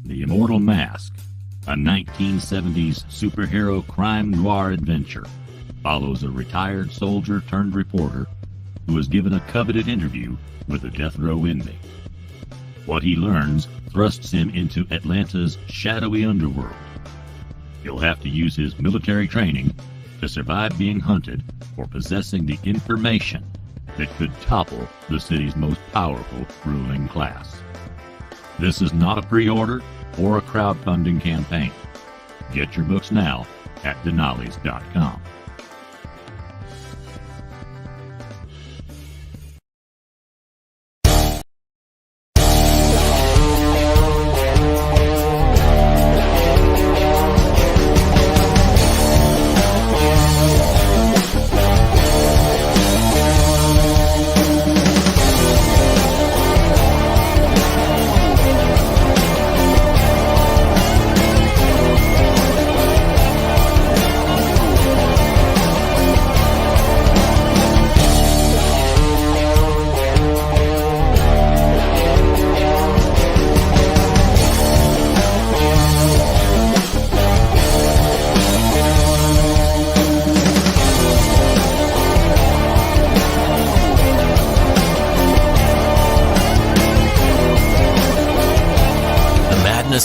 The Immortal Mask, a 1970s superhero crime noir adventure, follows a retired soldier turned reporter who is given a coveted interview with a death row inmate. What he learns thrusts him into Atlanta's shadowy underworld. He'll have to use his military training to survive being hunted for possessing the information that could topple the city's most powerful ruling class. This is not a pre-order or a crowdfunding campaign. Get your books now at denali's.com.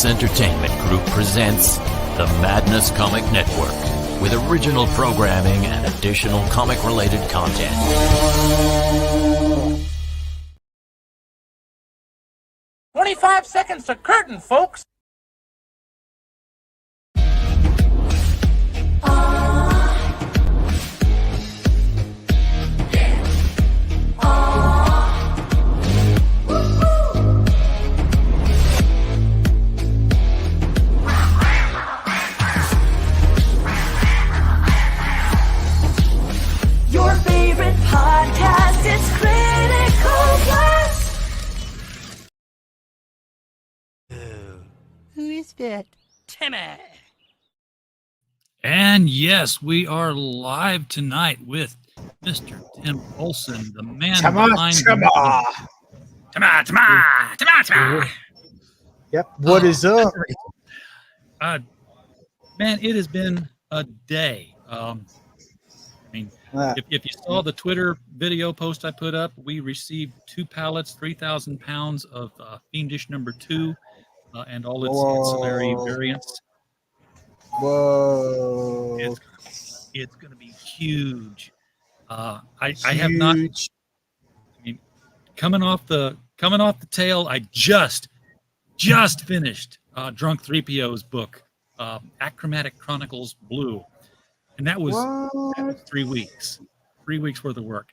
Entertainment Group presents the Madness Comic Network with original programming and additional comic-related content. 25 seconds to curtain, folks. Podcast, it's Critical Blast. Who is that? Timmy. And yes, we are live tonight with Mr. Tim Olson, the man behind Yep. What is up? Man, it has been a day. If you saw the Twitter video post I put up, we received 2 pallets, 3,000 pounds of Fiendish #2 and all its ancillary variants. Whoa! It's going to be huge. I have not. I mean, coming off the tail, I just finished Drunk 3PO's book, Achromatic Chronicles Blue. And that was 3 weeks. 3 weeks worth of work.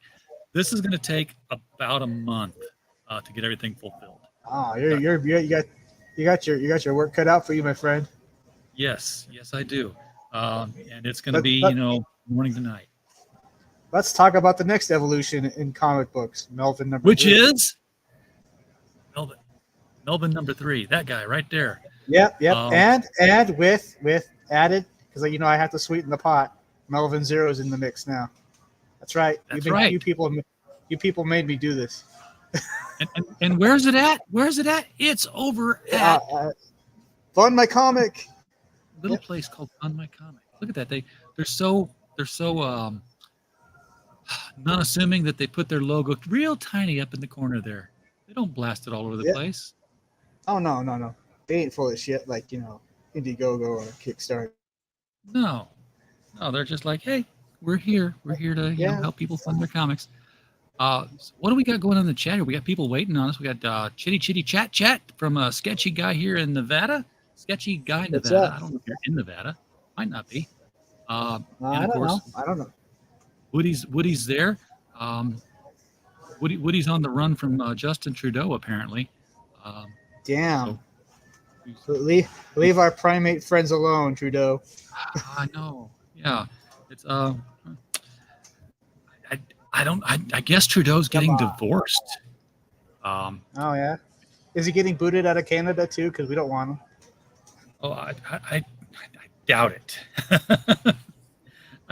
This is going to take about a month to get everything fulfilled. Oh, you got your work cut out for you, my friend. Yes, I do. And it's going to be morning to night. Let's talk about the next evolution in comic books, Melvin #3. Which is Melvin #3. That guy right there. Yep. And with added, because I have to sweeten the pot. Melvin 0 is in the mix now. That's right. Right. You people made me do this. and where's it at? It's over at Fund My Comic. Little place called Fund My Comic. Look at that. They're so non-assuming that they put their logo real tiny up in the corner there. They don't blast it all over the place. Oh no. They ain't full of shit like Indiegogo or Kickstarter. No, they're just like, hey, we're here. We're here to help people fund their comics. So what do we got going on in the chat here? We got people waiting on us. We got Chitty Chat from a sketchy guy here in Nevada. Sketchy guy in Nevada. I don't know if you're in Nevada. Might not be. I don't know. Woody's there. Woody's on the run from Justin Trudeau, apparently. Damn. So leave our primate friends alone, Trudeau. I know. Yeah. It's I guess Trudeau's getting divorced. Oh yeah. Is he getting booted out of Canada too? Because we don't want him. Oh, I doubt it.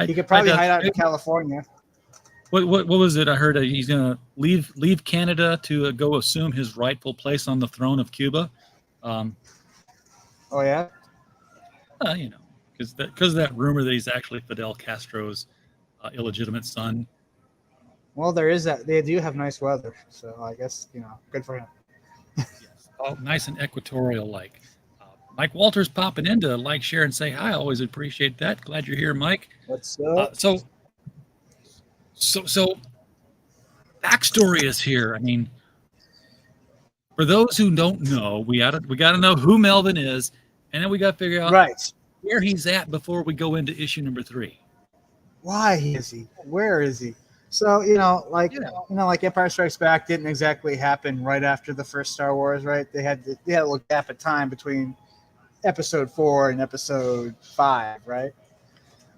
He could probably hide out in California. What was it? I heard he's gonna leave Canada to go assume his rightful place on the throne of Cuba. Oh yeah. You know, because that rumor that he's actually Fidel Castro's illegitimate son. Well, there is that. They do have nice weather, so I guess good for him. Yes. Oh, nice and equatorial like. Mike Walters popping in to like, share, and say hi. Always appreciate that. Glad you're here, Mike. What's up? So backstory is here. I mean, for those who don't know, we got to know who Melvin is, and then we got to figure out where he's at before we go into issue number 3. Why is he? Where is he? So like Empire Strikes Back didn't exactly happen right after the first Star Wars, right? They had a little gap of time between Episode 4 and Episode 5, right?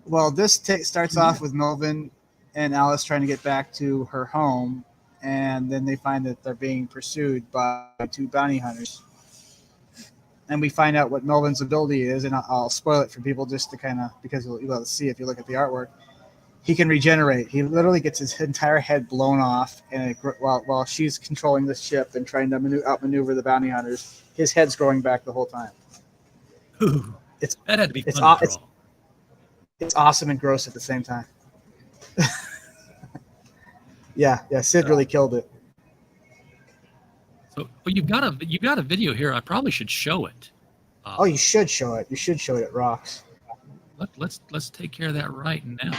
Well, this starts off with Melvin and Alice trying to get back to her home, and then they find that they're being pursued by 2 bounty hunters. And we find out what Melvin's ability is, and I'll spoil it for people just to kind of, because you'll be able to see if you look at the artwork. He can regenerate. He literally gets his entire head blown off, and while she's controlling the ship and trying to outmaneuver the bounty hunters, his head's growing back the whole time. Ooh, that had to be fun. It's awesome and gross at the same time. yeah, Sid really killed it. So, well, you've got a video here. I probably should show it. You should show it. You should show it. It rocks. Let's take care of that right now.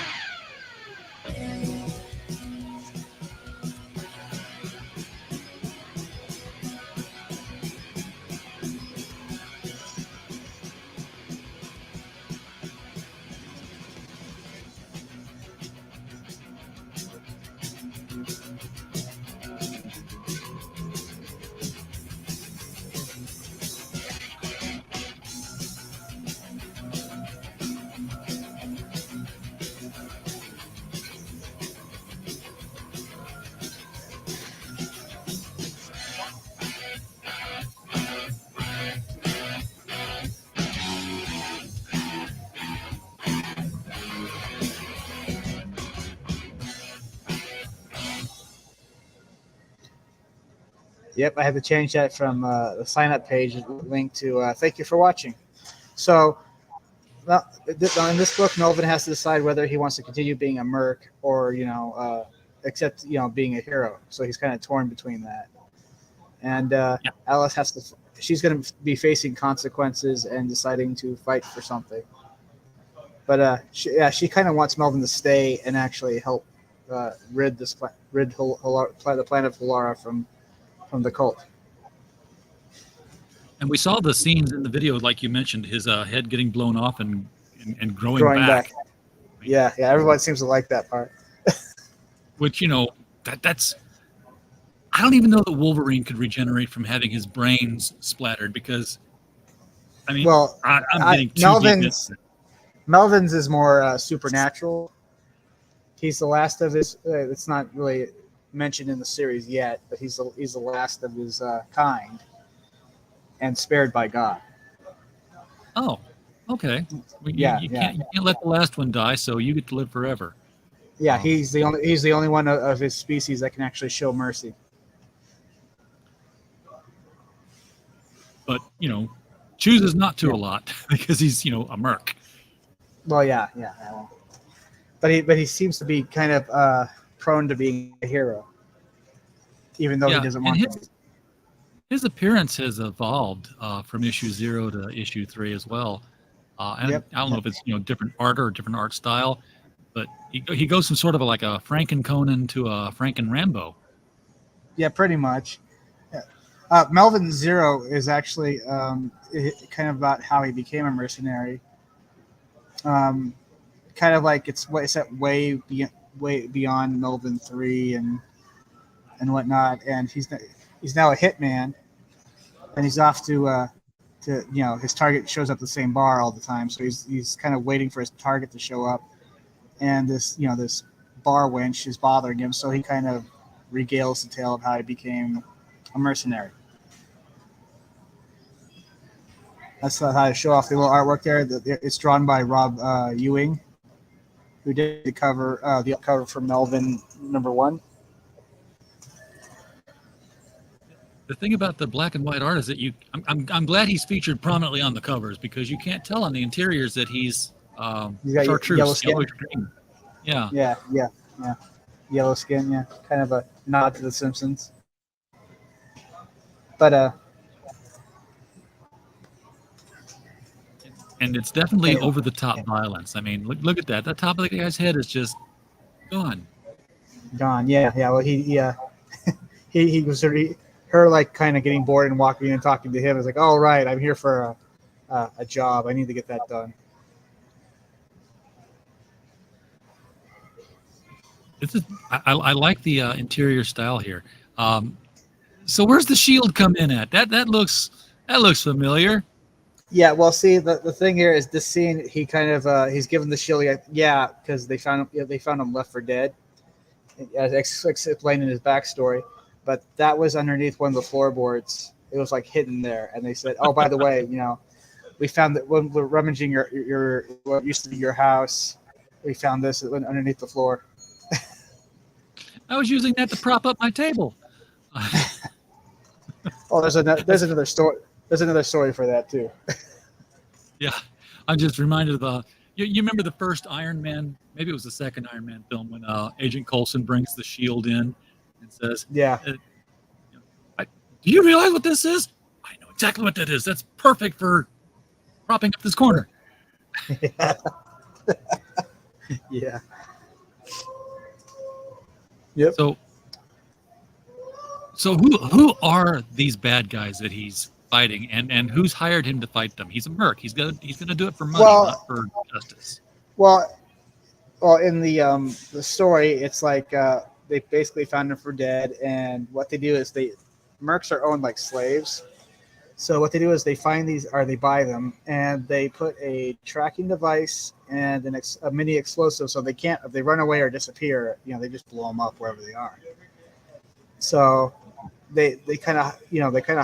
Yep, I had to change that from the sign-up page link to thank you for watching. So, in this book, Melvin has to decide whether he wants to continue being a merc or, accept, being a hero. So he's kind of torn between that. And Alice she's going to be facing consequences and deciding to fight for something. But she kind of wants Melvin to stay and actually help rid the planet of Halara from the cult. And we saw the scenes in the video, like you mentioned, his head getting blown off and growing back. Yeah, everyone seems to like that part. Which, that's... I don't even know that Wolverine could regenerate from having his brains splattered because, I mean, I'm getting too deep. Melvin's is more supernatural. He's the last of his... it's not really mentioned in the series yet, but he's the last of his kind and spared by God. Oh, okay. Well, you can't let the last one die, so you get to live forever. Yeah, he's the only one of his species that can actually show mercy. But chooses not to a lot because he's a merc. Well, yeah. But he seems to be kind of prone to being a hero, even though he doesn't want to. His appearance has evolved from issue 0 to issue 3 as well. I don't know if it's different art or different art style, but he goes from sort of like a Franken Conan to a Franken Rambo. Yeah, pretty much. Melvin Zero is actually kind of about how he became a mercenary. Kind of like it's set way beyond Melvin 3 and whatnot, and he's now a hitman, and he's off to his target shows up at the same bar all the time, so he's kind of waiting for his target to show up, and this bar wench is bothering him, so he kind of regales the tale of how he became a mercenary. That's how to show off the little artwork there. It's drawn by Rob Ewing, who did the cover for Melvin #1. the thing about the black and white art is that I'm glad he's featured prominently on the covers, because you can't tell on the interiors that he's He's got chartreuse, yellow skin. yellowish green. Yeah. Yeah. Yellow skin, yeah. Kind of a nod to The Simpsons. But and it's definitely over the top violence. I mean, look at that. The top of the guy's head is just gone. Gone. Yeah. Well, he was her like kind of getting bored and walking in and talking to him. It's like, all right, I'm here for a job. I need to get that done. This is I like the interior style here. So where's the shield come in at? That looks familiar. Yeah, well, see, the thing here is this scene. He kind of he's given the shield. Yeah, because they found him left for dead, as explained in his backstory. But that was underneath one of the floorboards. It was like hidden there, and they said, "Oh, by the way, we found that when we're rummaging your what used to be your house, we found this underneath the floor." I was using that to prop up my table. Oh, there's another story. There's another story for that too. Yeah, I'm just reminded of you remember the first Iron Man? Maybe it was the second Iron Man film when Agent Coulson brings the shield in and says, "Yeah, do you realize what this is? I know exactly what that is. That's perfect for propping up this corner." Yeah. Yep. So who are these bad guys that he's fighting, and who's hired him to fight them? He's a merc. He's gonna do it for money, not for justice. Well, in the story, it's like they basically found him for dead, and what they do is mercs are owned like slaves. So what they do is they find these, or they buy them, and they put a tracking device and a mini explosive, so they can't, if they run away or disappear, they just blow them up wherever they are. So they kind of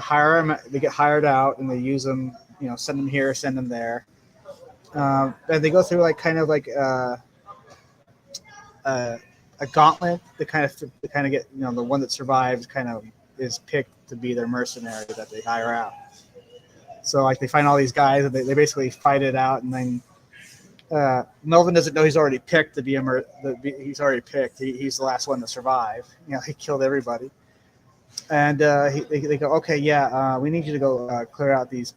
hire them. They get hired out, and they use them. Send them here, send them there, and they go through like kind of like a gauntlet. They kind of get the one that survives kind of is picked to be their mercenary that they hire out. So like they find all these guys, and they basically fight it out, and then Melvin doesn't know he's already picked to be he's already picked. He's the last one to survive. He killed everybody, and they go, okay, yeah, we need you to go clear out these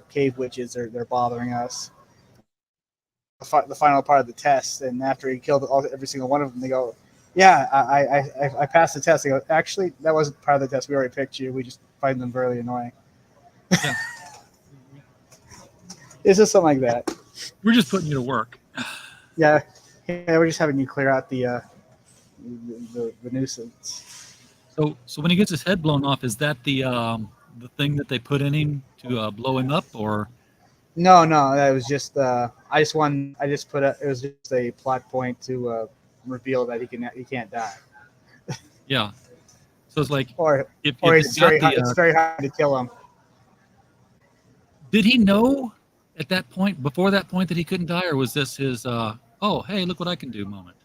cave witches. They're bothering us. The final part of the test, and after he killed every single one of them, they go, yeah, I passed the test. They go, actually, that wasn't part of the test. We already picked you. We just find them really annoying. Yeah. It's just something like that. We're just putting you to work. Yeah, we're just having you clear out the nuisance. So when he gets his head blown off, is that the thing that they put in him to blow him up, or? No, that was just it was just a plot point to reveal that he can't die. Yeah. So it's like, it's very hard to kill him. Did he know at that point, before that point, that he couldn't die, or was this his oh, hey, look what I can do moment?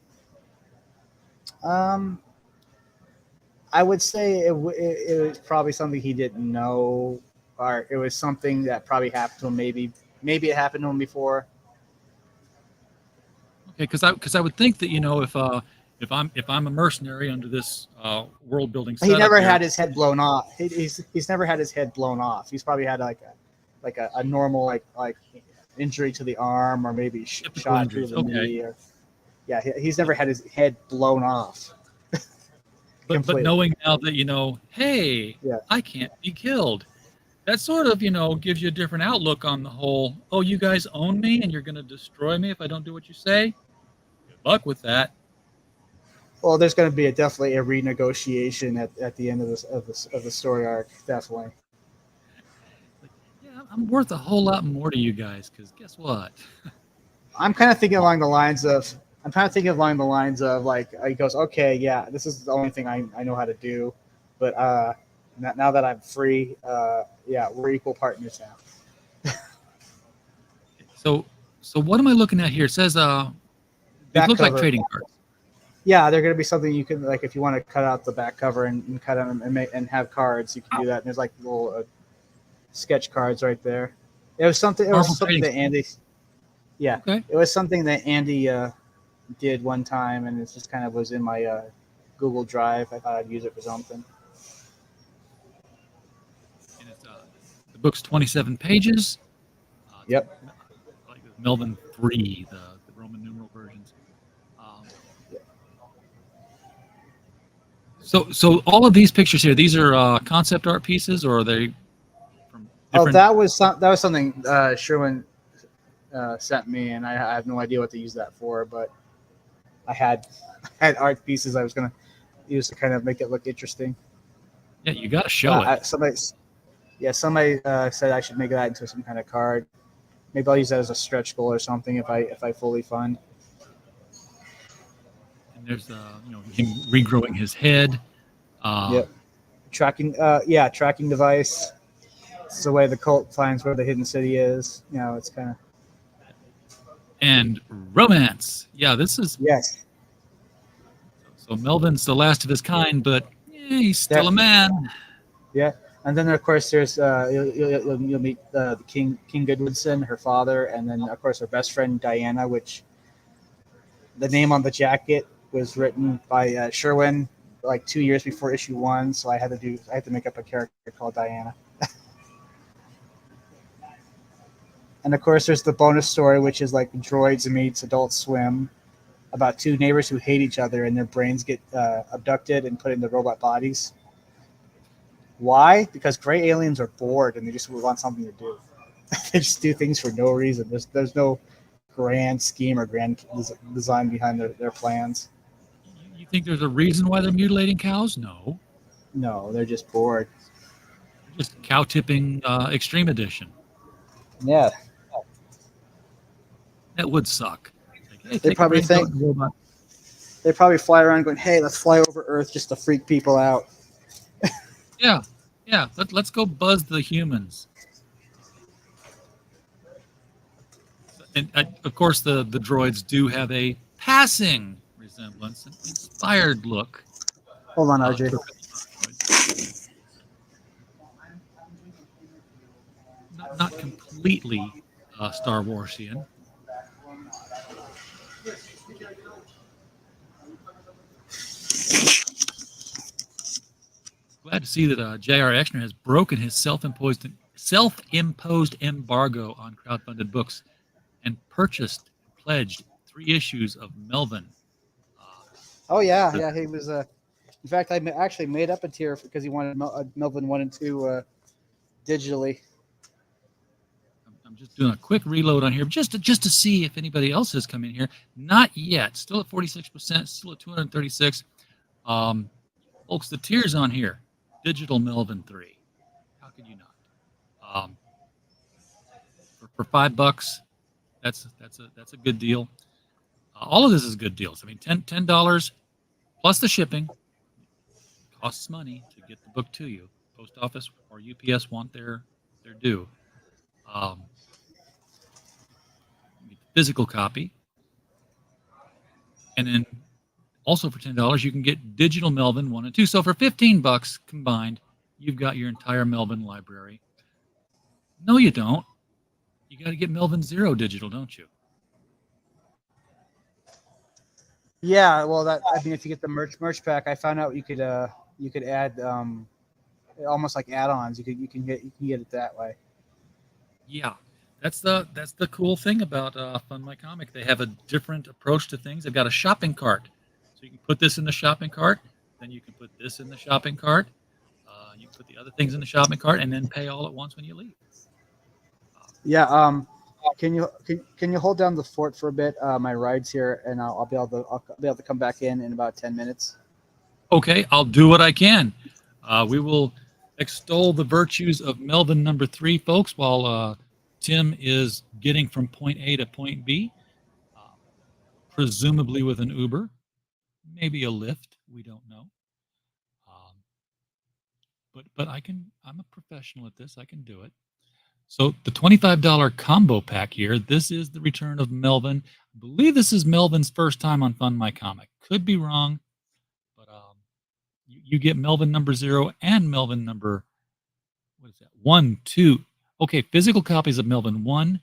I would say it was probably something he didn't know, or it was something that probably happened to him. Maybe it happened to him before. Okay, because I would think that if I'm a mercenary under this world building setup, he never had his head blown off. He's never had his head blown off. He's probably had like a normal like injury to the arm, or maybe shot through the knee. He's never had his head blown off. But knowing now that hey, I can't be killed, that sort of gives you a different outlook on the whole. Oh, you guys own me, and you're going to destroy me if I don't do what you say. Good luck with that. Well, there's going to be definitely a renegotiation at the end of the story arc, definitely. I'm worth a whole lot more to you guys, because guess what? I'm kind of thinking along the lines of like, he goes, okay, yeah, this is the only thing I know how to do, but now that I'm free, we're equal partners now. So what am I looking at here? It says these look like trading cards. Yeah, they're going to be something you can, like, if you want to cut out the back cover and cut them and have cards, you can do that. And there's like little sketch cards right there. It was something. It was something that Andy. Yeah, Okay. it was something that Andy did one time, and it just kind of was in my Google Drive. I thought I'd use it for something. And it's, the book's 27 pages. Yep. Like Melvin 3, the Roman numeral versions. So all of these pictures here, these are concept art pieces, or are they from different... Oh, that was something Sherwin sent me, and I have no idea what to use that for, but I had art pieces I was going to use to kind of make it look interesting. Yeah, you got to show it. Somebody said I should make that into some kind of card. Maybe I'll use that as a stretch goal or something if I fully fund. And there's him regrowing his head. Yep. Tracking device. It's the way the cult finds where the hidden city is. It's kind of. And romance. Yeah, this is. Yes. So Melvin's the last of his kind, but he's still a man. Yeah. And then, of course, there's you'll meet the King Goodwinson, her father, and then, of course, her best friend Diana, which the name on the jacket was written by Sherwin like 2 years before issue 1, so I had to make up a character called Diana. And of course, there's the bonus story, which is like Droids meets Adult Swim, about two neighbors who hate each other and their brains get abducted and put into robot bodies. Why? Because gray aliens are bored and they just want something to do. They just do things for no reason. There's no grand scheme or grand design behind their plans. You think there's a reason why they're mutilating cows? No. No, they're just bored. Just cow tipping extreme edition. Yeah. That would suck. Like, hey, They probably they probably fly around going, "Hey, let's fly over Earth just to freak people out." Yeah. Let's go buzz the humans. And of course, the droids do have a passing resemblance, an inspired look. Hold on, RJ. Not completely Star Warsian. Glad to see that J.R. Exner has broken his self-imposed embargo on crowdfunded books and pledged 3 issues of Melvin. Oh yeah, he was. In fact, I actually made up a tier because he wanted Melvin 1 and 2 digitally. I'm just doing a quick reload on here just to see if anybody else has come in here. Not yet. Still at 46%. Still at 236. Folks, the tiers on here. Digital Melvin 3. How could you not? For $5, that's a good deal. All of this is good deals. I mean, $10 plus the shipping. Costs money to get the book to you. Post office or UPS want their due. Physical copy, and then also for $10 you can get digital Melvin 1 and 2. So for $15 combined, you've got your entire Melvin library. No, you don't. You got to get Melvin 0 digital, don't you? Yeah, well, if you get the merch pack, I found out you could add almost like add-ons. You can get it that way. Yeah. That's the cool thing about Fund My Comic. They have a different approach to things. They've got a shopping cart. So you can put this in the shopping cart, then you can put this in the shopping cart. You can put the other things in the shopping cart and then pay all at once when you leave. Yeah. Can you hold down the fort for a bit? My ride's here, and I'll be able to come back in about 10 minutes. Okay, I'll do what I can. We will extol the virtues of Melvin number 3, folks, while Tim is getting from point A to point B, presumably with an Uber, maybe a Lyft. We don't know. But I'm a professional at this. I can do it. So the $25 combo pack here, this is the return of Melvin. I believe this is Melvin's first time on Fund My Comic. Could be wrong, but you get Melvin number 0 and Melvin number, what is that? 1, 2. Okay, physical copies of Melvin 1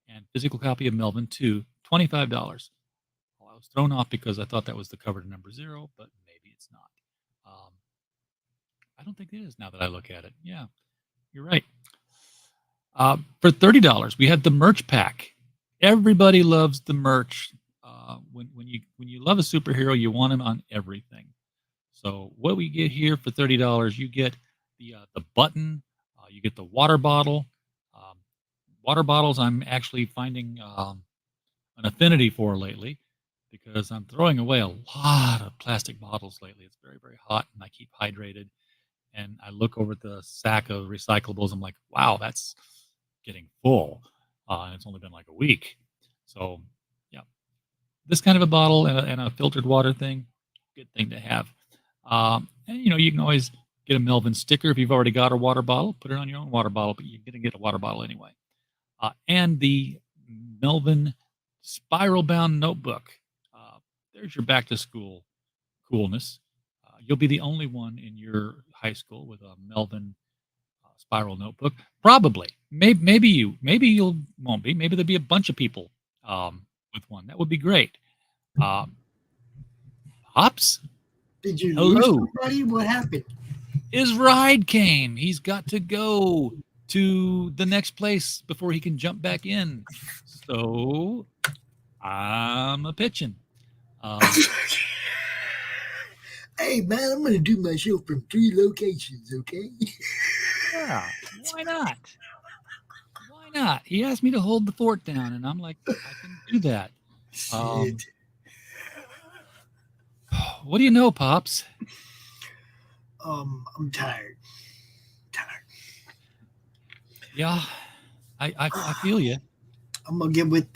and physical copy of Melvin 2, $25. Well, I was thrown off because I thought that was the cover to number 0, but maybe it's not. I don't think it is now that I look at it. Yeah, you're right. For $30, we have the merch pack. Everybody loves the merch. When you love a superhero, you want him on everything. So what we get here for $30, you get the button, you get the water bottle. Water bottles, I'm actually finding an affinity for lately because I'm throwing away a lot of plastic bottles lately. It's very, very hot, and I keep hydrated. And I look over at the sack of recyclables. I'm like, wow, that's getting full. And it's only been like a week. So, yeah, this kind of a bottle and a filtered water thing, good thing to have. And, you can always get a Melvin sticker if you've already got a water bottle. Put it on your own water bottle, but you're going to get a water bottle anyway. And the Melvin spiral-bound notebook. There's your back-to-school coolness. You'll be the only one in your high school with a Melvin spiral notebook. Probably. Maybe you won't be. Maybe there'll be a bunch of people with one. That would be great. Hops? Did you lose somebody? What happened? His ride came. He's got to go to the next place before he can jump back in. So I'm a pitching. Hey, man, I'm going to do my show from 3 locations, okay? Yeah, why not? Why not? He asked me to hold the fort down, and I'm like, I can do that. What do you know, Pops? I'm tired. Yeah, I feel you. I'm going to get with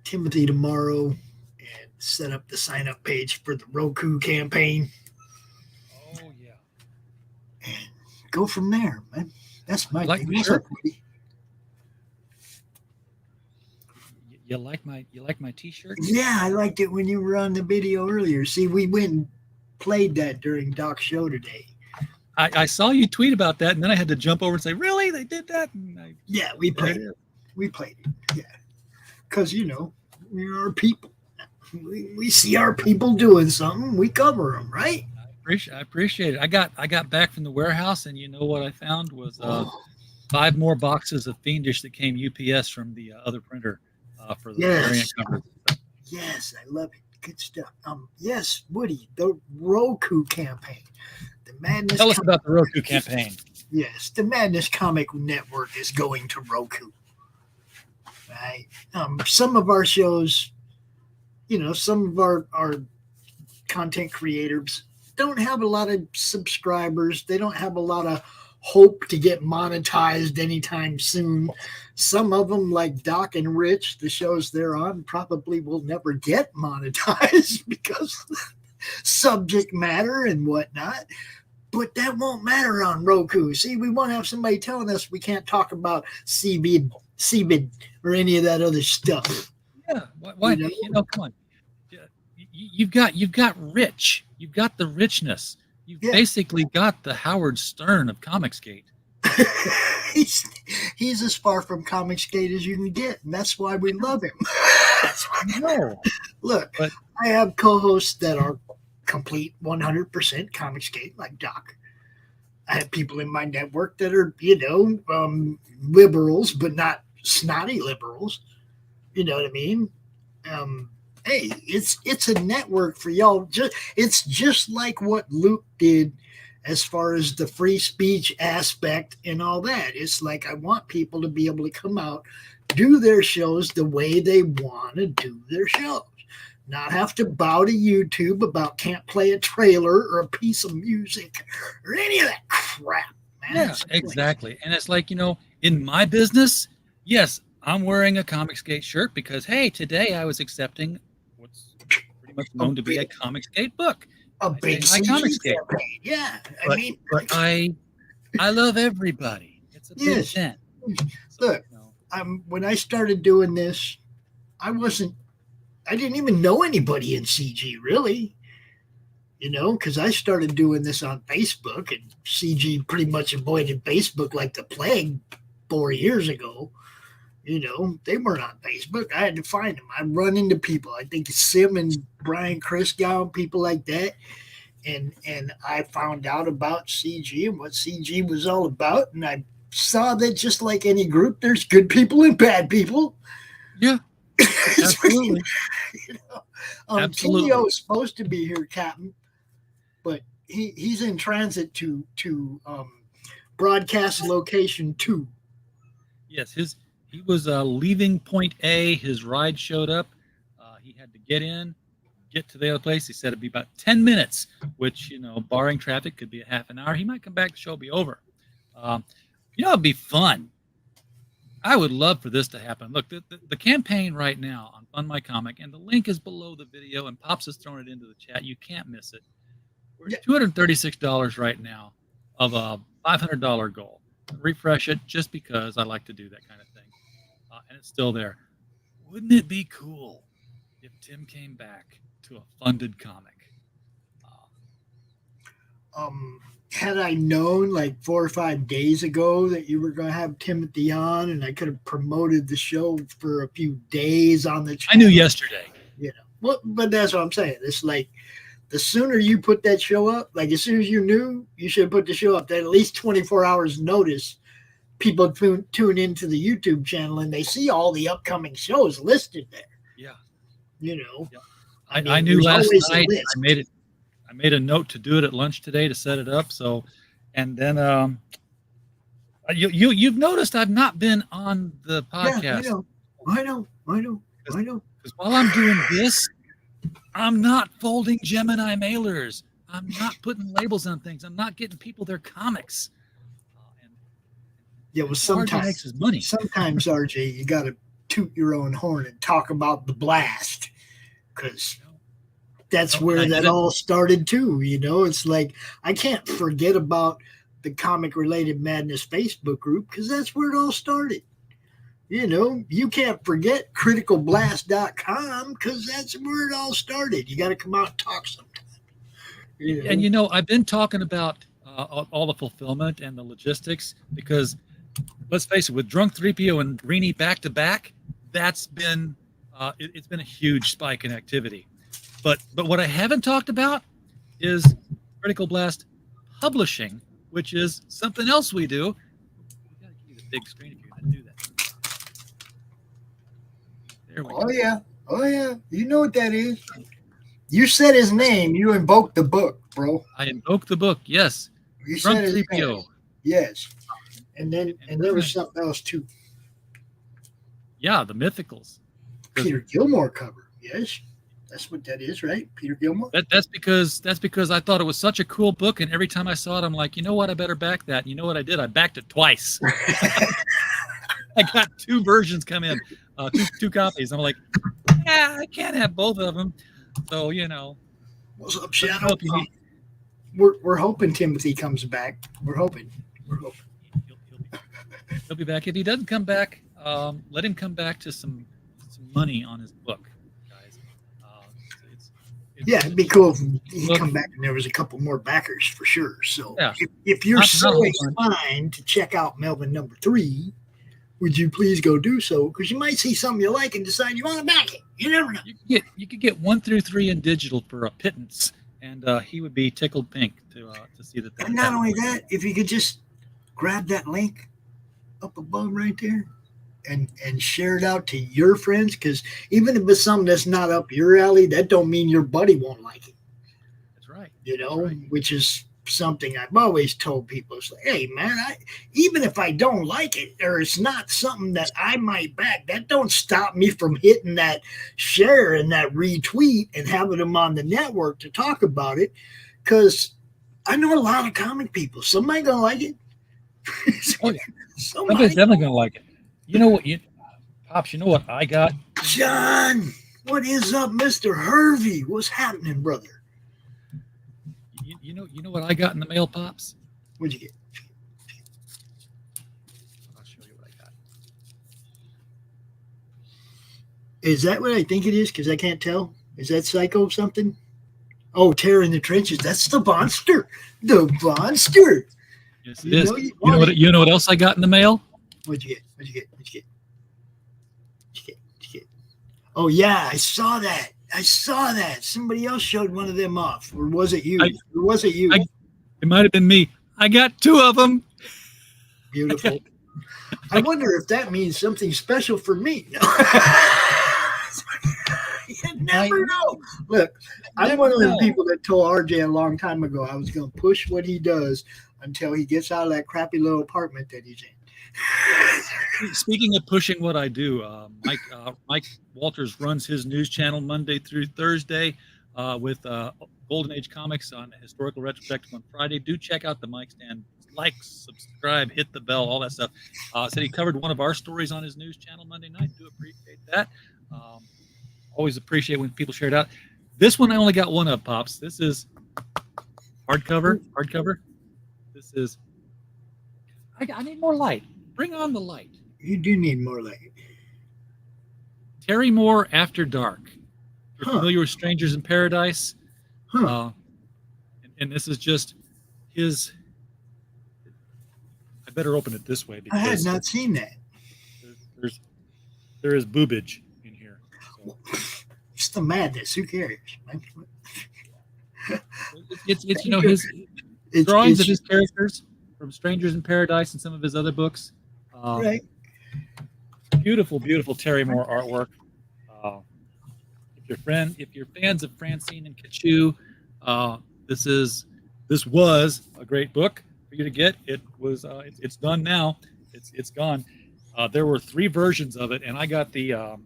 Timothy tomorrow and set up the sign-up page for the Roku campaign. Oh, yeah. And go from there, man. That's my like thing. my shirt? You like my T-shirt? Yeah, I liked it when you were on the video earlier. See, we went and played that during Doc's show today. I saw you tweet about that, and then I had to jump over and say, "Really? They did that?" Yeah, we played it. We played it. Yeah, because we're our people. We see our people doing something, we cover them, right? I appreciate it. I got back from the warehouse, and you know what I found was 5 more boxes of Fiendish that came UPS from the other printer for the variant covers. Yes, I love it. Good stuff. Yes, Woody, the Roku campaign. The Madness. Tell us about the Roku campaign. Yes, the Madness Comic Network is going to Roku. Right. Some of our shows, some of our content creators don't have a lot of subscribers. They don't have a lot of hope to get monetized anytime soon. Some of them, like Doc and Rich, the shows they're on, probably will never get monetized because subject matter and whatnot. But that won't matter on Roku. See, we won't have somebody telling us we can't talk about CBID or any of that other stuff. Yeah, why? Come on. You've got Rich. You've got the richness. You've basically got the Howard Stern of Comicsgate. he's as far from Comicsgate as you can get, and that's why we love him. Look, I have co-hosts that are complete 100% Comicsgate, like Doc. I have people in my network that are, liberals, but not snotty liberals. You know what I mean? Hey, it's a network for y'all. It's just like what Luke did as far as the free speech aspect and all that. It's like I want people to be able to come out, do their shows the way they want to do their shows. Not have to bow to YouTube about can't play a trailer or a piece of music or any of that crap, man. Yeah, exactly. And it's like, in my business, yes, I'm wearing a Comicsgate shirt because, hey, today I was accepting what's pretty much known to be a Comicsgate book. A big Comicsgate. Yeah. But I love everybody. It's a big event. Look, when I started doing this, I didn't even know anybody in CG really, because I started doing this on Facebook, and CG pretty much avoided Facebook like the plague 4 years ago. They weren't on Facebook. I had to find them. I run into people. I think Sim and Brian Christgau and people like that. And I found out about CG and what CG was all about. And I saw that just like any group, there's good people and bad people. Yeah. Absolutely. Absolutely. Tio is supposed to be here, Captain, but he's in transit to broadcast location 2. Yes, he was leaving point A. His ride showed up. He had to get to the other place. He said it'd be about 10 minutes, which, barring traffic, could be a half an hour. He might come back. The show will be over. It'd be fun. I would love for this to happen. Look, the campaign right now on Fund My Comic, and the link is below the video, and Pops has thrown it into the chat. You can't miss it. We're at $236 right now of a $500 goal. Refresh it just because I like to do that kind of thing. And it's still there. Wouldn't it be cool if Tim came back to a funded comic? Had I known like 4 or 5 days ago that you were going to have Timothy on, and I could have promoted the show for a few days on the channel. I knew yesterday. Well, but that's what I'm saying. It's like the sooner you put that show up, like as soon as you knew, you should have put the show up at least 24 hours notice. People tune into the YouTube channel and they see all the upcoming shows listed there. Yeah. Yeah. I knew last night. I made a note to do it at lunch today to set it up. So, and then you've noticed I've not been on the podcast. Yeah, I know. Because while I'm doing this, I'm not folding Gemini mailers. I'm not putting labels on things. I'm not getting people their comics. Yeah, well, sometimes makes his money. Sometimes, RJ, you got to toot your own horn and talk about the blast, because that's where that all started too. It's like I can't forget about the Comic Related Madness Facebook group, because that's where it all started. You can't forget criticalblast.com, because that's where it all started. You got to come out and talk sometime. And I've been talking about all the fulfillment and the logistics, because let's face it, with Drunk 3PO and Greenie back to back, that's been it's been a huge spike in activity. But what I haven't talked about is Critical Blast Publishing, which is something else we do. We got to give you the big screen if you're going to do that. There we go. Oh yeah. You know what that is. You said his name. You invoked the book, bro. I invoked the book. Yes. You Drunk said his 3PO. name. Yes. And there was something else too. Yeah, the Mythicals. Peter Gilmore cover. Yes. That's what that is, right? Peter Gilmore? That's because I thought it was such a cool book, and every time I saw it, I'm like, you know what? I better back that. And you know what I did? I backed it twice. I got 2 versions come in, two copies. I'm like, I can't have both of them. So, What's up, Shadow? We're hoping Timothy comes back. We're hoping. He'll be back. If he doesn't come back, let him come back to some money on his book, guys. It'd be cool if he come back and there was a couple more backers for sure. So if you're so inclined to check out Melvin number 3, would you please go do so? Because you might see something you like and decide you want to back it. You never know. You could get 1 through 3 in digital for a pittance, and he would be tickled pink to see that. And not only that, if you could just grab that link up above right there and share it out to your friends, because even if it's something that's not up your alley, that don't mean your buddy won't like it. That's right. Which is something I've always told people. It's like, hey man, even if I don't like it, or it's not something that I might back, that don't stop me from hitting that share and that retweet and having them on the network to talk about it, because I know a lot of comic people. Somebody gonna like it. Somebody's definitely gonna like it. You know what, Pops? You know what I got? John, what is up, Mr. Hervey? What's happening, brother? You know what I got in the mail, Pops? What'd you get? I'll show you what I Is that what I think it is? Because I can't tell. Is that Psycho something? Oh, Terror in the Trenches. That's the monster. The monster. Yes, it is. You know what else I got in the mail? What'd you get? Oh, yeah, I saw that. Somebody else showed one of them off. Or was it you? It might have been me. I got 2 of them. Beautiful. I wonder if that means something special for me. You never know. Look, I'm one of the people that told RJ a long time ago I was going to push what he does until he gets out of that crappy little apartment that he's in. Speaking of pushing what I do, Mike Walters runs his news channel Monday through Thursday with Golden Age Comics on Historical Retrospective on Friday. Do check out the Mike stand. Like, subscribe, hit the bell, all that stuff. Said he covered one of our stories on his news channel Monday night. Do appreciate that. Always appreciate when people share it out. This one I only got one of, Pops. This is hardcover. This is. I need more light. Bring on the light. You do need more light. Terry Moore After Dark. You're familiar with Strangers in Paradise? And this is just his. I better open it this way because I had not seen that. There is boobage in here. So. It's the madness. Who cares? It's his drawings of his characters from Strangers in Paradise and some of his other books. Right. Beautiful Terry Moore artwork. If you're fans of Francine and Kachu, this was a great book for you to get. It was it's done now. It's gone. There were 3 versions of it, and I got the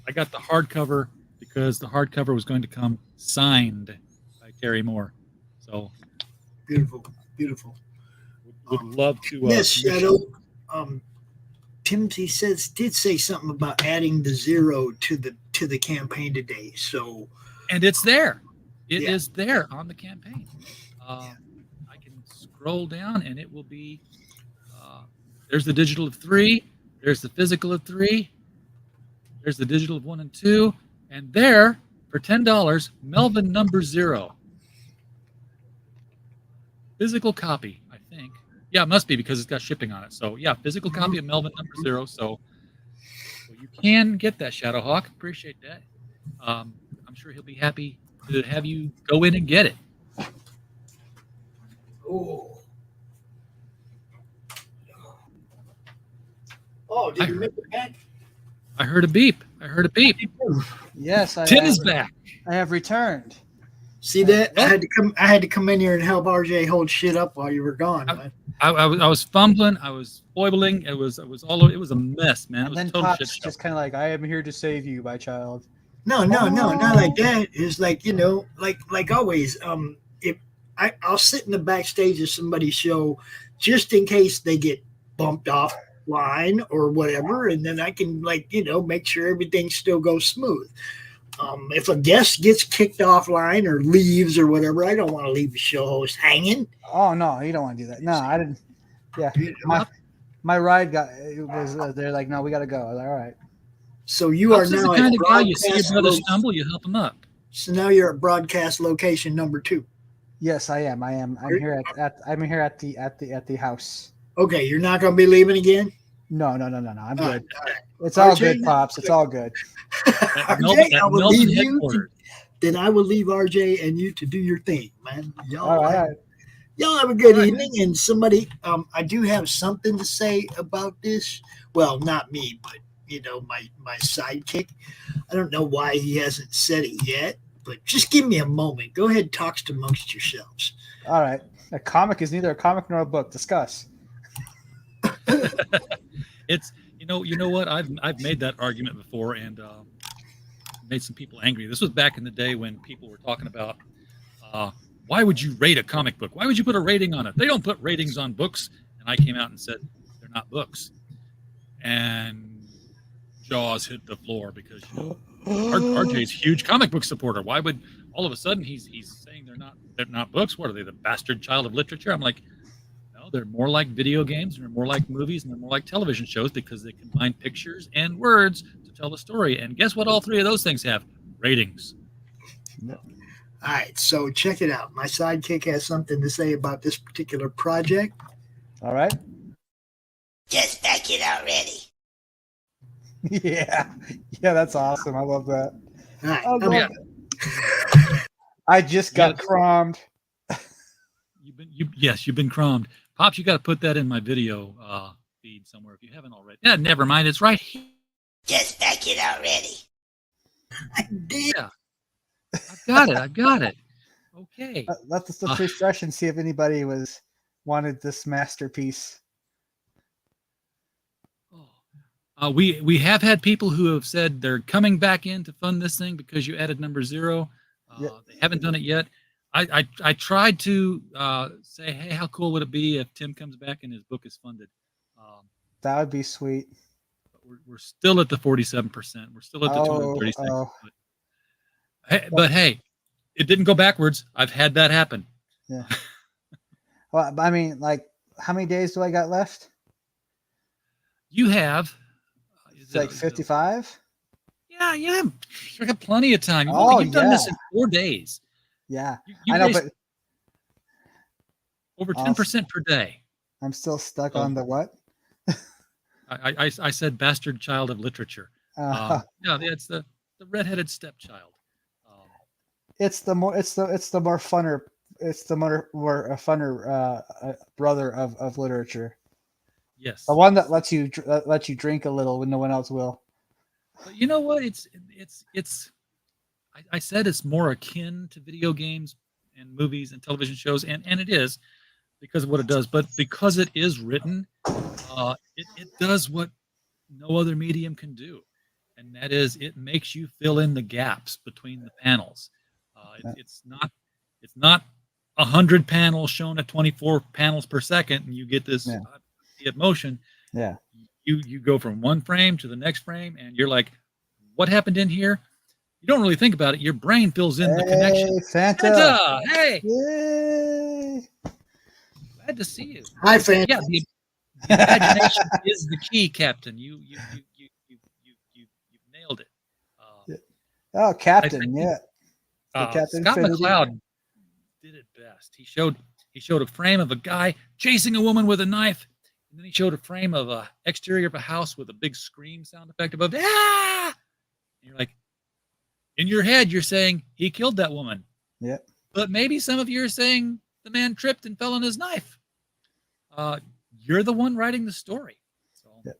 hardcover because the hardcover was going to come signed by Terry Moore. So beautiful. Would love to. Yes, Shadow. Timothy did say something about adding the 0 to the campaign today. So, and it's there. It is there on the campaign. I can scroll down, and it will be. There's the digital of 3. There's the physical of 3. There's the digital of 1 and 2, and there for $10, Melvin number 0. Physical copy, I think. Yeah, it must be because it's got shipping on it. So yeah, physical copy of Melvin number 0. So you can get that, Shadowhawk. Appreciate that. I'm sure he'll be happy to have you go in and get it. Oh, did you make it back? I heard a beep. Yes, Tim is back. I have returned. See that? I had to come in here and help RJ hold shit up while you were gone. I was fumbling. I was foiling. It was a mess, man. It was and then a total Pops shit show. just kind of like, I am here to save you, my child. No, not like that. It's like, like always. If I'll sit in the backstage of somebody's show just in case they get bumped off line or whatever, and then I can make sure everything still goes smooth. If a guest gets kicked offline or leaves or whatever, I don't want to leave the show host hanging. Oh no, you don't want to do that. No, I didn't. Yeah, my ride they're like, no, we got to go. I was like, all right. So you are now the kind of guy you see your brother stumble, you help him up. So now you're at broadcast location number 2. Yes, I am. I'm here at the house. Okay, you're not going to be leaving again? No. I'm good. All right. It's all good, Pops. It's all good. RJ, I will leave you. Then I will leave RJ and you to do your thing, man. Y'all have a good evening. And somebody, I do have something to say about this. Well, not me, but my sidekick. I don't know why he hasn't said it yet, but just give me a moment. Go ahead, talk amongst yourselves. All right. A comic is neither a comic nor a book. Discuss. It's you know what, I've made that argument before and made some people angry. This was back in the day when people were talking about why would you rate a comic book? Why would you put a rating on it? They don't put ratings on books. And I came out and said they're not books. And jaws hit the floor because RJ's a huge comic book supporter. Why would all of a sudden he's saying they're not books? What are they, the bastard child of literature? I'm like, no, they're more like video games, and they're more like movies, and they're more like television shows because they combine pictures and words to tell the story. And guess what? All three of those things have ratings. All right, so check it out. My sidekick has something to say about this particular project. All right. Just back it already. Yeah, that's awesome. I love that. All right, I just got crommed. You've been cromed. Pops, you got to put that in my video feed somewhere if you haven't already. Yeah, never mind. It's right here. Just back it already. I did. Yeah. I've got it. Okay. Let's refresh and see if anybody wanted this masterpiece. We have had people who have said they're coming back in to fund this thing because you added number 0. They haven't done it yet. I tried to say, hey, how cool would it be if Tim comes back and his book is funded? That would be sweet. But we're still at the 47%. We're still at the 236. But hey, it didn't go backwards. I've had that happen. Yeah. Well, I mean, like, how many days do I got left? You have. It's like 55? Yeah. You got plenty of time. You've done this in 4 days. Yeah. You I know, but over 10% per day. I'm still stuck on the what? I said bastard child of literature. No, it's the redheaded stepchild. It's the more funner brother of literature. Yes, the one that lets you drink a little when no one else will. But you know what? I said it's more akin to video games and movies and television shows, and it is because of what it does. But because it is written, it does what no other medium can do, and that is it makes you fill in the gaps between the panels. It's not 100 panels shown at 24 panels per second, and you get this motion. Yeah, you go from one frame to the next frame, and you're like, "What happened in here?" You don't really think about it. Your brain fills in the connection. Fanta! Hey! Yay! Glad to see you. Hi, Fanta. Yeah, the imagination is the key, Captain. You nailed it. Oh, Captain, yeah. Captain Scott McCloud did it best. He showed a frame of a guy chasing a woman with a knife, and then he showed a frame of a exterior of a house with a big scream sound effect above. Ah! And you're like, in your head, you're saying he killed that woman. Yeah. But maybe some of you are saying the man tripped and fell on his knife. You're the one writing the story. So. Yeah.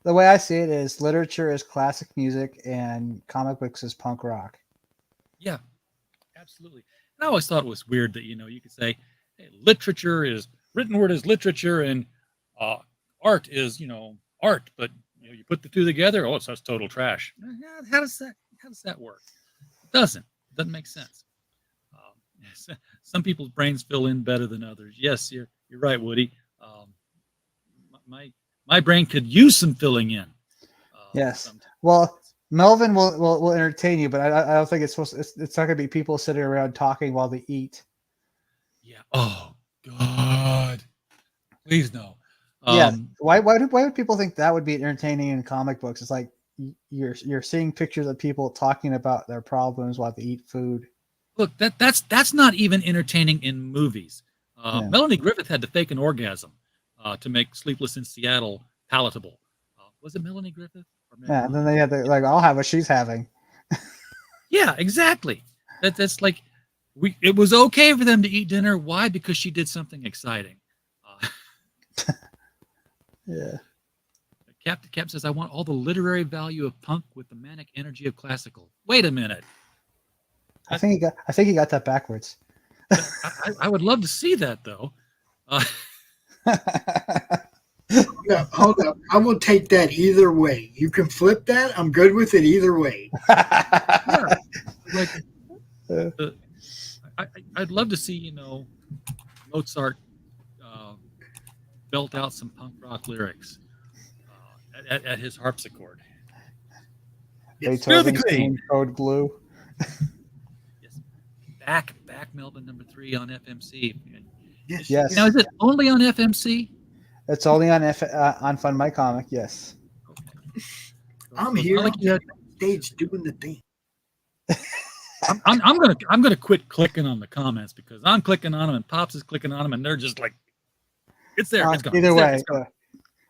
The way I see it is literature is classic music and comic books is punk rock. Yeah, absolutely. And I always thought it was weird that, you could say, hey, literature is written word is literature and art is, art. But, you put the two together. Oh, so that's total trash. How does that work? It doesn't make sense. Some people's brains fill in better than others. Yes, you're right, Woody. My brain could use some filling in. Yes. Sometimes. Well, Melvin will entertain you, but I don't think it's not going to be people sitting around talking while they eat. Yeah. Oh God. Please no. Yeah. Why would people think that would be entertaining in comic books? It's like you're seeing pictures of people talking about their problems while they eat food. Look, that's not even entertaining in movies. Melanie Griffith had to fake an orgasm to make Sleepless in Seattle palatable. Was it Melanie Griffith? Yeah, and then they had I'll have what she's having. Yeah, exactly. That's like it was okay for them to eat dinner. Why? Because she did something exciting. Yeah. Cap says, I want all the literary value of punk with the manic energy of classical. Wait a minute. I think he got that backwards. I would love to see that though. Yeah, hold up. I will take that either way. You can flip that. I'm good with it either way. Yeah. I'd love to see, Mozart belt out some punk rock lyrics at his harpsichord. Beethoven's Code Blue. Yes. Back Melvin number 3 on FMC. Yes. Now, is it only on FMC? It's only on Fun My Comic. Yes. I'm So it's here not like on you had- stage doing the thing. I'm gonna quit clicking on the comments because I'm clicking on them and Pops is clicking on them and they're just like, it's there. It's gone. Either It's there, way, it's gone.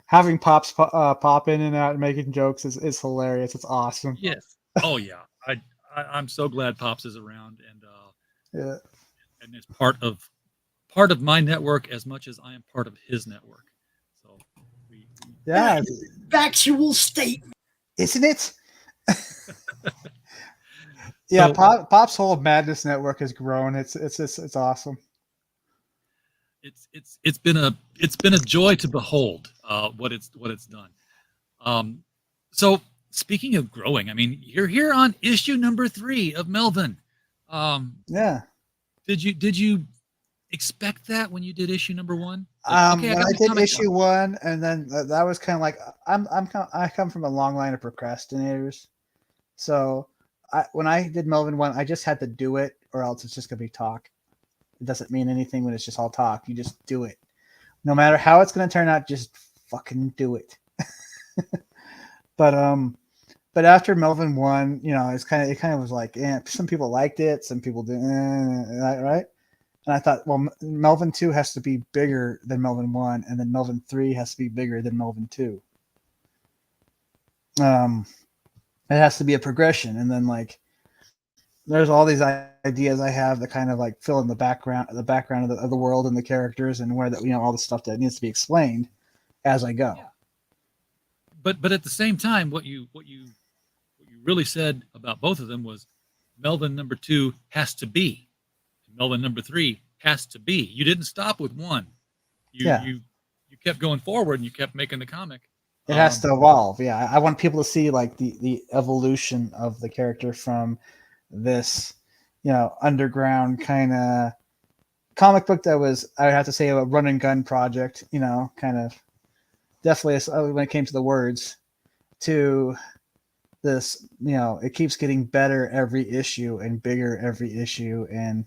having Pops pop in and out and making jokes is hilarious. It's awesome. Yes. Oh yeah. I'm so glad Pops is around Yeah. and is part of my network as much as I am part of his network. So Yeah. Factual statement. Isn't it? Yeah, So- Pop's whole Madness network has grown. It's awesome. it's been a joy to behold what it's done. So speaking of growing, I mean, you're here on issue number 3 of Melvin. Yeah. Did you expect that when you did issue number 1? When I did issue 1, and then that was kind of like I come from a long line of procrastinators, so when I did Melvin 1, I just had to do it, or else it's just gonna be talk. It doesn't mean anything when it's just all talk. You just do it, no matter how it's gonna turn out. Just fucking do it. But after Melvin 1, it kind of was like, some people liked it, some people didn't, right? And I thought, well, Melvin 2 has to be bigger than Melvin 1, and then Melvin 3 has to be bigger than Melvin 2. It has to be a progression, and then like there's all these ideas I have that kind of like fill in the background of the world and the characters and where all the stuff that needs to be explained as I go. Yeah. But at the same time, what you really said about both of them was Melvin number 2 has to be, and Melvin number 3 has to be. You didn't stop with one. You kept going forward and you kept making the comic. It has to evolve. Yeah, I want people to see like the evolution of the character from this, underground kind of comic book that was, I would have to say, a run and gun project. Kind of definitely when it came to the words, to this. It keeps getting better every issue and bigger every issue. And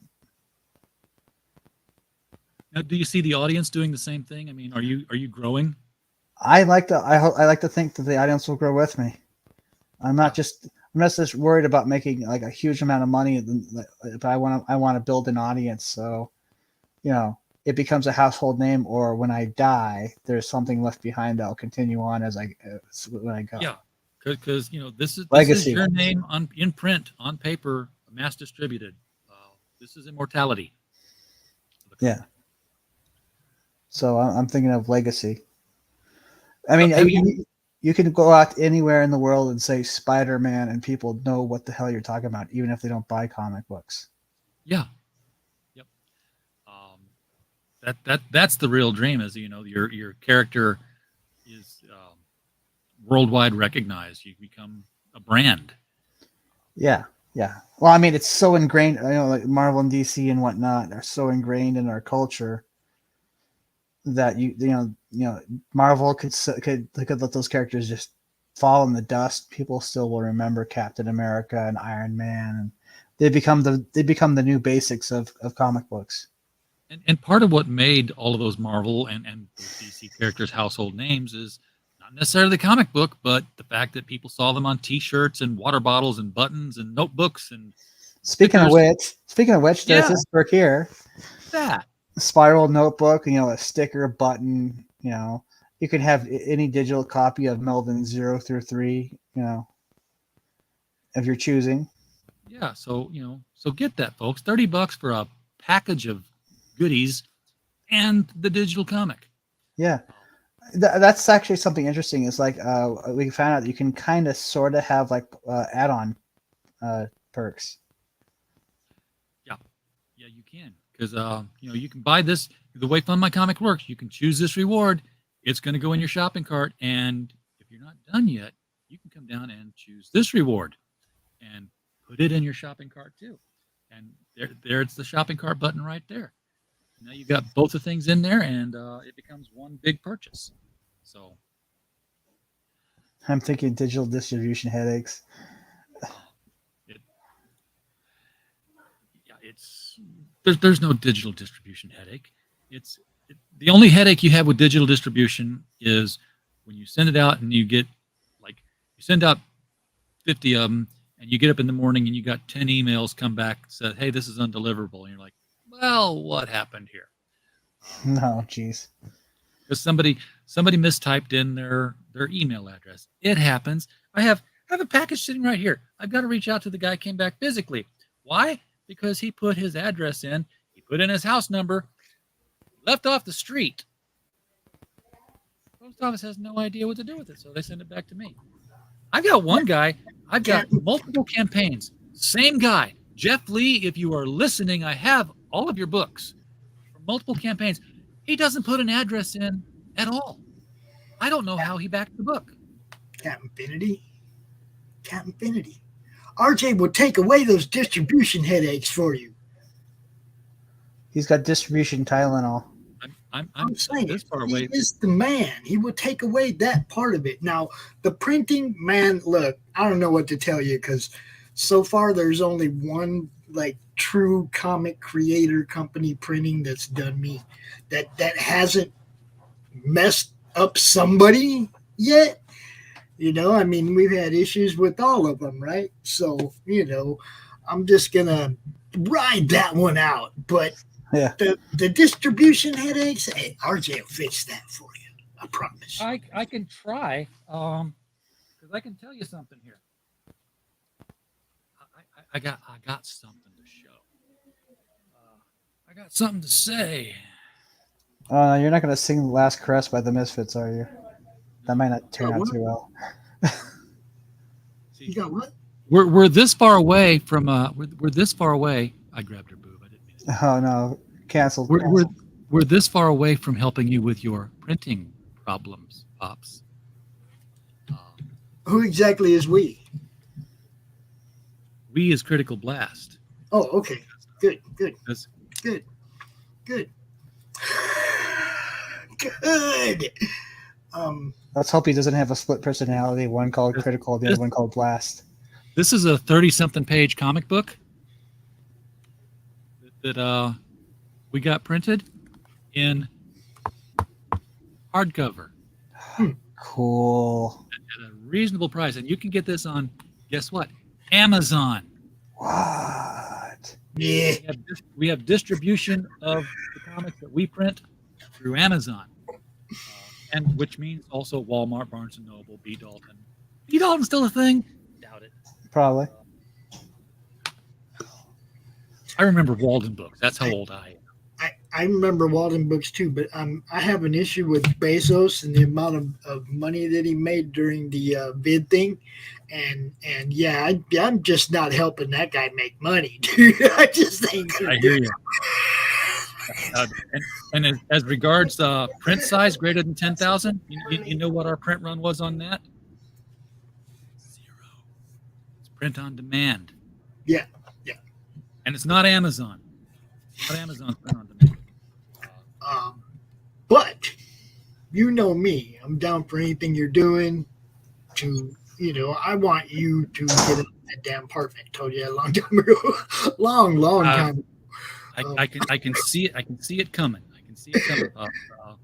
now, do you see the audience doing the same thing? I mean, are you growing? I like to think that the audience will grow with me. I'm not just worried about making like a huge amount of money, but I want to build an audience. So, it becomes a household name, or when I die, there's something left behind that'll continue on when I go. Yeah, because this is Legacy. your name in print, on paper, mass distributed. This is immortality. Yeah. So I'm thinking of legacy. I mean, you can go out anywhere in the world and say Spider-Man, and people know what the hell you're talking about, even if they don't buy comic books. Yeah. Yep. That's the real dream. Is your character is worldwide recognized. You become a brand. Yeah. Yeah. Well, I mean, it's so ingrained. Like Marvel and DC and whatnot are so ingrained in our culture that Marvel could let those characters just fall in the dust. People still will remember Captain America and Iron Man, and they become the new basics of comic books. And part of what made all of those Marvel and DC characters household names is not necessarily the comic book, but the fact that people saw them on T-shirts and water bottles and buttons and notebooks and. Speaking of which, there's this book here. That. Spiral notebook, a sticker, button, you can have any digital copy of Melvin 0 through 3, of your choosing. Yeah. So get that, folks. $30 for a package of goodies and the digital comic. Yeah. That's actually something interesting. It's like, we found out that you can kind of sort of have like add-on perks. Yeah, you can. Because you can buy this. The way Fund My Comic works, you can choose this reward. It's going to go in your shopping cart, and if you're not done yet, you can come down and choose this reward, and put it in your shopping cart too. And there it's the shopping cart button right there. Now you've got both the things in there, and it becomes one big purchase. So I'm thinking digital distribution headaches. There's no digital distribution headache. the only headache you have with digital distribution is when you send it out and you get you send out 50 of them and you get up in the morning and you got 10 emails come back that said, hey, this is undeliverable. And you're like, well, what happened here? No, geez. Because somebody mistyped in their email address. It happens. I have a package sitting right here. I've got to reach out to the guy who came back physically. Why? Because he put his address in. He put in his house number. Left off the street. Post office has no idea what to do with it, so they send it back to me. I've got one guy. I've got multiple campaigns. Same guy. Jeff Lee, if you are listening, I have all of your books for multiple campaigns. He doesn't put an address in at all. I don't know how he backed the book. Captain Finity. RJ will take away those distribution headaches for you. He's got distribution Tylenol. I'm saying this far away. He is the man. He will take away that part of it. Now, the printing, man, look, I don't know what to tell you because so far there's only one true comic creator company printing that's done me that hasn't messed up somebody yet. I mean, we've had issues with all of them, right? So, I'm just gonna ride that one out. But yeah, the distribution headaches, hey, RJ will fix that for you. I promise. I can try, because I can tell you something here. I got something to show. I got something to say. You're not going to sing "Last Caress" by the Misfits, are you? That might not turn out too well. You got what? We're this far away from we're this far away. I grabbed her boob. I didn't mean to. Oh no, canceled. We're this far away from helping you with your printing problems, Pops. Who exactly is we? We is Critical Blast. Oh, okay. Good. Good. Let's hope he doesn't have a split personality, one called Critical, the other one called Blast. This is a 30-something page comic book that we got printed in hardcover. Cool. At a reasonable price. And you can get this on, guess what? Amazon. What? Yeah. We have distribution of the comics that we print through Amazon. And which means also Walmart, Barnes & Noble, B. Dalton. B. Dalton's still a thing? Doubt it. Probably. I remember Walden books. That's how old I am. I remember Walden books too, but I have an issue with Bezos and the amount of money that he made during the vid thing. And yeah, I'm just not helping that guy make money, dude. I just think. I hear you. And as regards print size greater than 10,000, you know what our print run was on that? 0. It's print on demand. Yeah. And it's not Amazon. Not Amazon's print on demand. But you know me, I'm down for anything you're doing. I want you to get in that damn apartment. Told you that a long time ago. long time ago. I can see it. I can see it coming.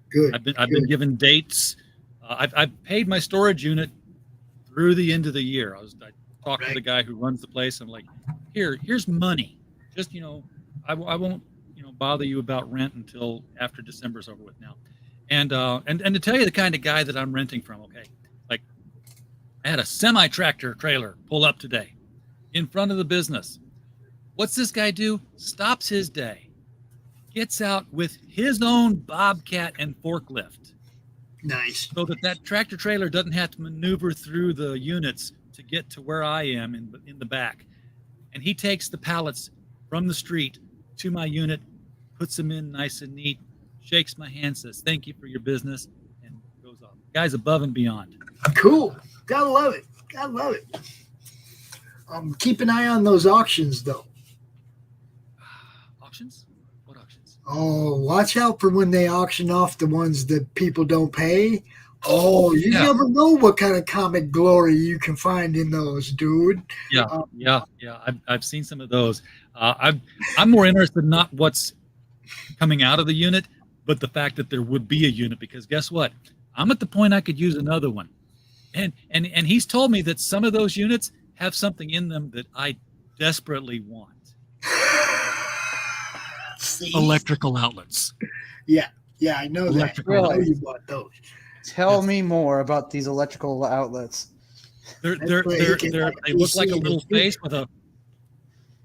Good. I've been given dates. I've paid my storage unit through the end of the year. I talked to the guy who runs the place. I'm like, here's money. Just I won't bother you about rent until after December's over with now. And to tell you the kind of guy that I'm renting from. Okay, like I had a semi-tractor trailer pull up today in front of the business. What's this guy do? Stops his day, gets out with his own bobcat and forklift. Nice. So that tractor trailer doesn't have to maneuver through the units to get to where I am in the back. And he takes the pallets from the street to my unit, puts them in nice and neat, shakes my hand, says, thank you for your business, and goes off. Guy's above and beyond. Cool. Gotta love it. Keep an eye on those auctions, though. Auctions? What auctions? Oh, watch out for when they auction off the ones that people don't pay. Oh, you never know what kind of comic glory you can find in those, dude. Yeah. I've seen some of those. I'm more interested in not what's coming out of the unit, but the fact that there would be a unit, because guess what? I'm at the point I could use another one. And he's told me that some of those units have something in them that I desperately want. See? Electrical outlets. Yeah, I know that. Really? I know you bought those. Tell me more about these electrical outlets. They look like a little face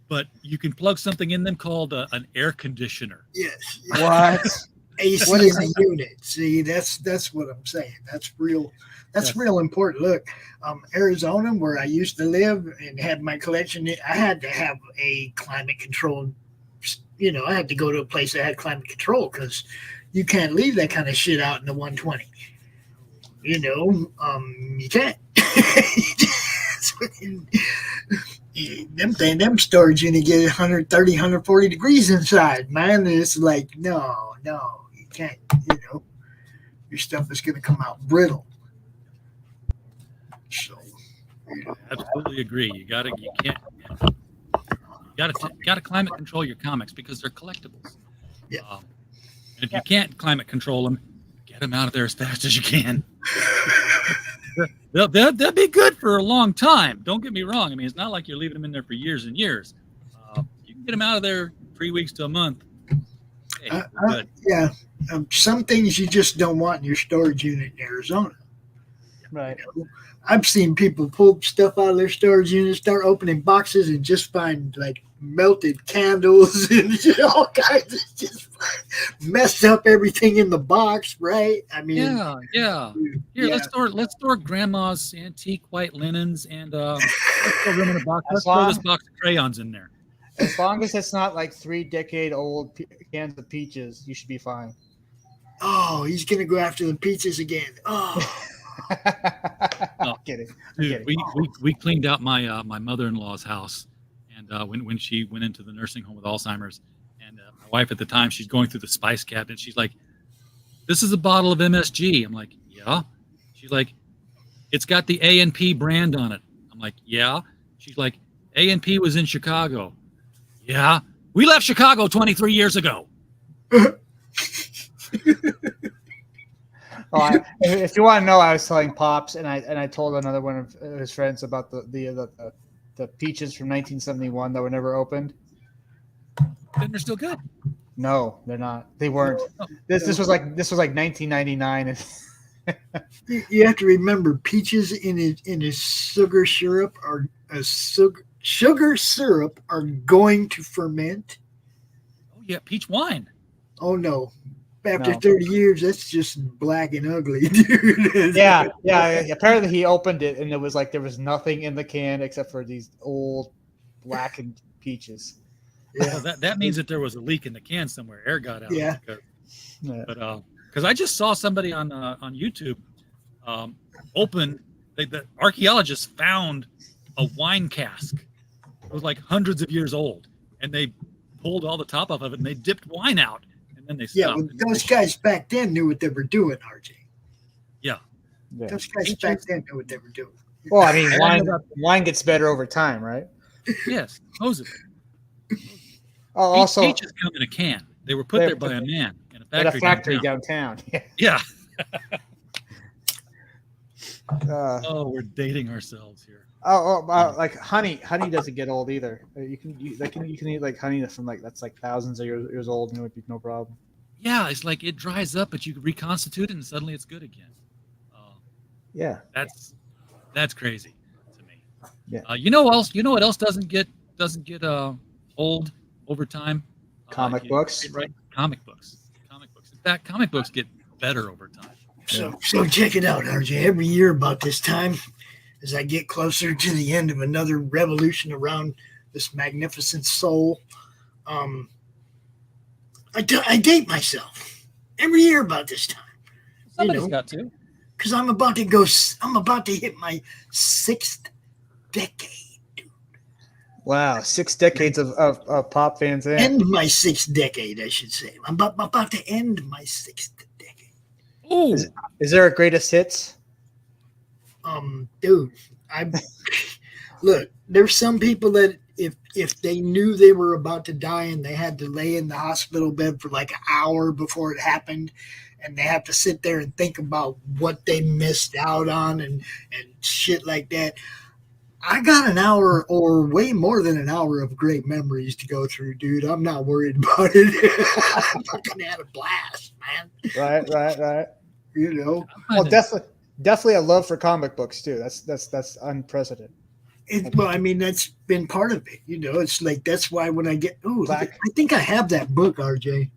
but you can plug something in them called an air conditioner. Yes. What? AC What in is a unit. See, that's what I'm saying. That's real. That's real important. Look, Arizona, where I used to live and had my collection, I had to have a climate controlled. I had to go to a place that had climate control because you can't leave that kind of shit out in the 120. You can't. Them storage unit get 130, 140 degrees inside, man. It's like, no, you can't, your stuff is going to come out brittle. So, absolutely agree. You gotta climate control your comics because they're collectibles. Yeah. And if you can't climate control them, get them out of there as fast as you can. They'll be good for a long time. Don't get me wrong. I mean, it's not like you're leaving them in there for years and years. You can get them out of there 3 weeks to a month. Hey, good. Yeah. Some things you just don't want in your storage unit in Arizona. Right. I've seen people pull stuff out of their storage unit, start opening boxes, and just find like melted candles and all kinds of just mess up everything in the box, right? I mean, yeah. Here, let's store grandma's antique white linens and let's throw them in a box. Let's throw this box of crayons in there. As long as it's not like 3-decade-old cans of peaches, you should be fine. Oh, he's gonna go after the peaches again. Oh. No, kidding. Dude, we cleaned out my my mother-in-law's house, and when she went into the nursing home with Alzheimer's, and my wife at the time, she's going through the spice cabinet. She's like, "This is a bottle of MSG." I'm like, "Yeah." She's like, "It's got the A&P brand on it." I'm like, "Yeah." She's like, "A&P was in Chicago." Yeah, we left Chicago 23 years ago. If you want to know, I was telling Pops, and I told another one of his friends about the peaches from 1971 that were never opened. Then they're still good. No, they're not. They weren't. This was like 1999. And you have to remember, peaches in a sugar syrup are going to ferment. Oh yeah, peach wine. Oh no. After 30 years, that's just black and ugly, dude. Yeah. Apparently, he opened it, and it was like there was nothing in the can except for these old blackened peaches. Yeah, well, that means that there was a leak in the can somewhere. Air got out. Yeah. Because I just saw somebody on YouTube open. The archaeologists found a wine cask. It was like hundreds of years old, and they pulled all the top off of it, and they dipped wine out. And then they stopped. Yeah, well, those guys back then knew what they were doing, RJ. Yeah. Those guys back then knew what they were doing. Well, I mean, wine gets better over time, right? Yes, supposedly. Oh, also, peaches come in a can. They were put there by a man in a factory, downtown. Yeah. We're dating ourselves here. Like honey doesn't get old either. You can eat like honey from that's like thousands of years old, and it would be no problem. Yeah, it's like it dries up, but you can reconstitute it, and suddenly it's good again. Yeah, that's crazy to me. Yeah. You know what else doesn't get old over time? Comic books. Right? Comic books. In fact, comic books get better over time. So check it out, RJ. Every year about this time, as I get closer to the end of another revolution around this magnificent soul, I date myself every year about this time. Somebody's got to. Because I'm about to hit my 6th decade. Dude. Wow, 6 decades of pop fans in. End my 6th decade, I should say. I'm about to end my 6th decade. Oh, is there a greatest hits? Dude, look, there's some people that if if they knew they were about to die and they had to lay in the hospital bed for like an hour before it happened, and they have to sit there and think about what they missed out on and shit like that. I got an hour or way more than an hour of great memories to go through, dude. I'm not worried about it. I fucking had a blast, man. Right. You know, Well, definitely a love for comic books too. That's unprecedented. well, I mean, that's been part of it. You know, it's like that's why when I get I Black. think I have that book, RJ.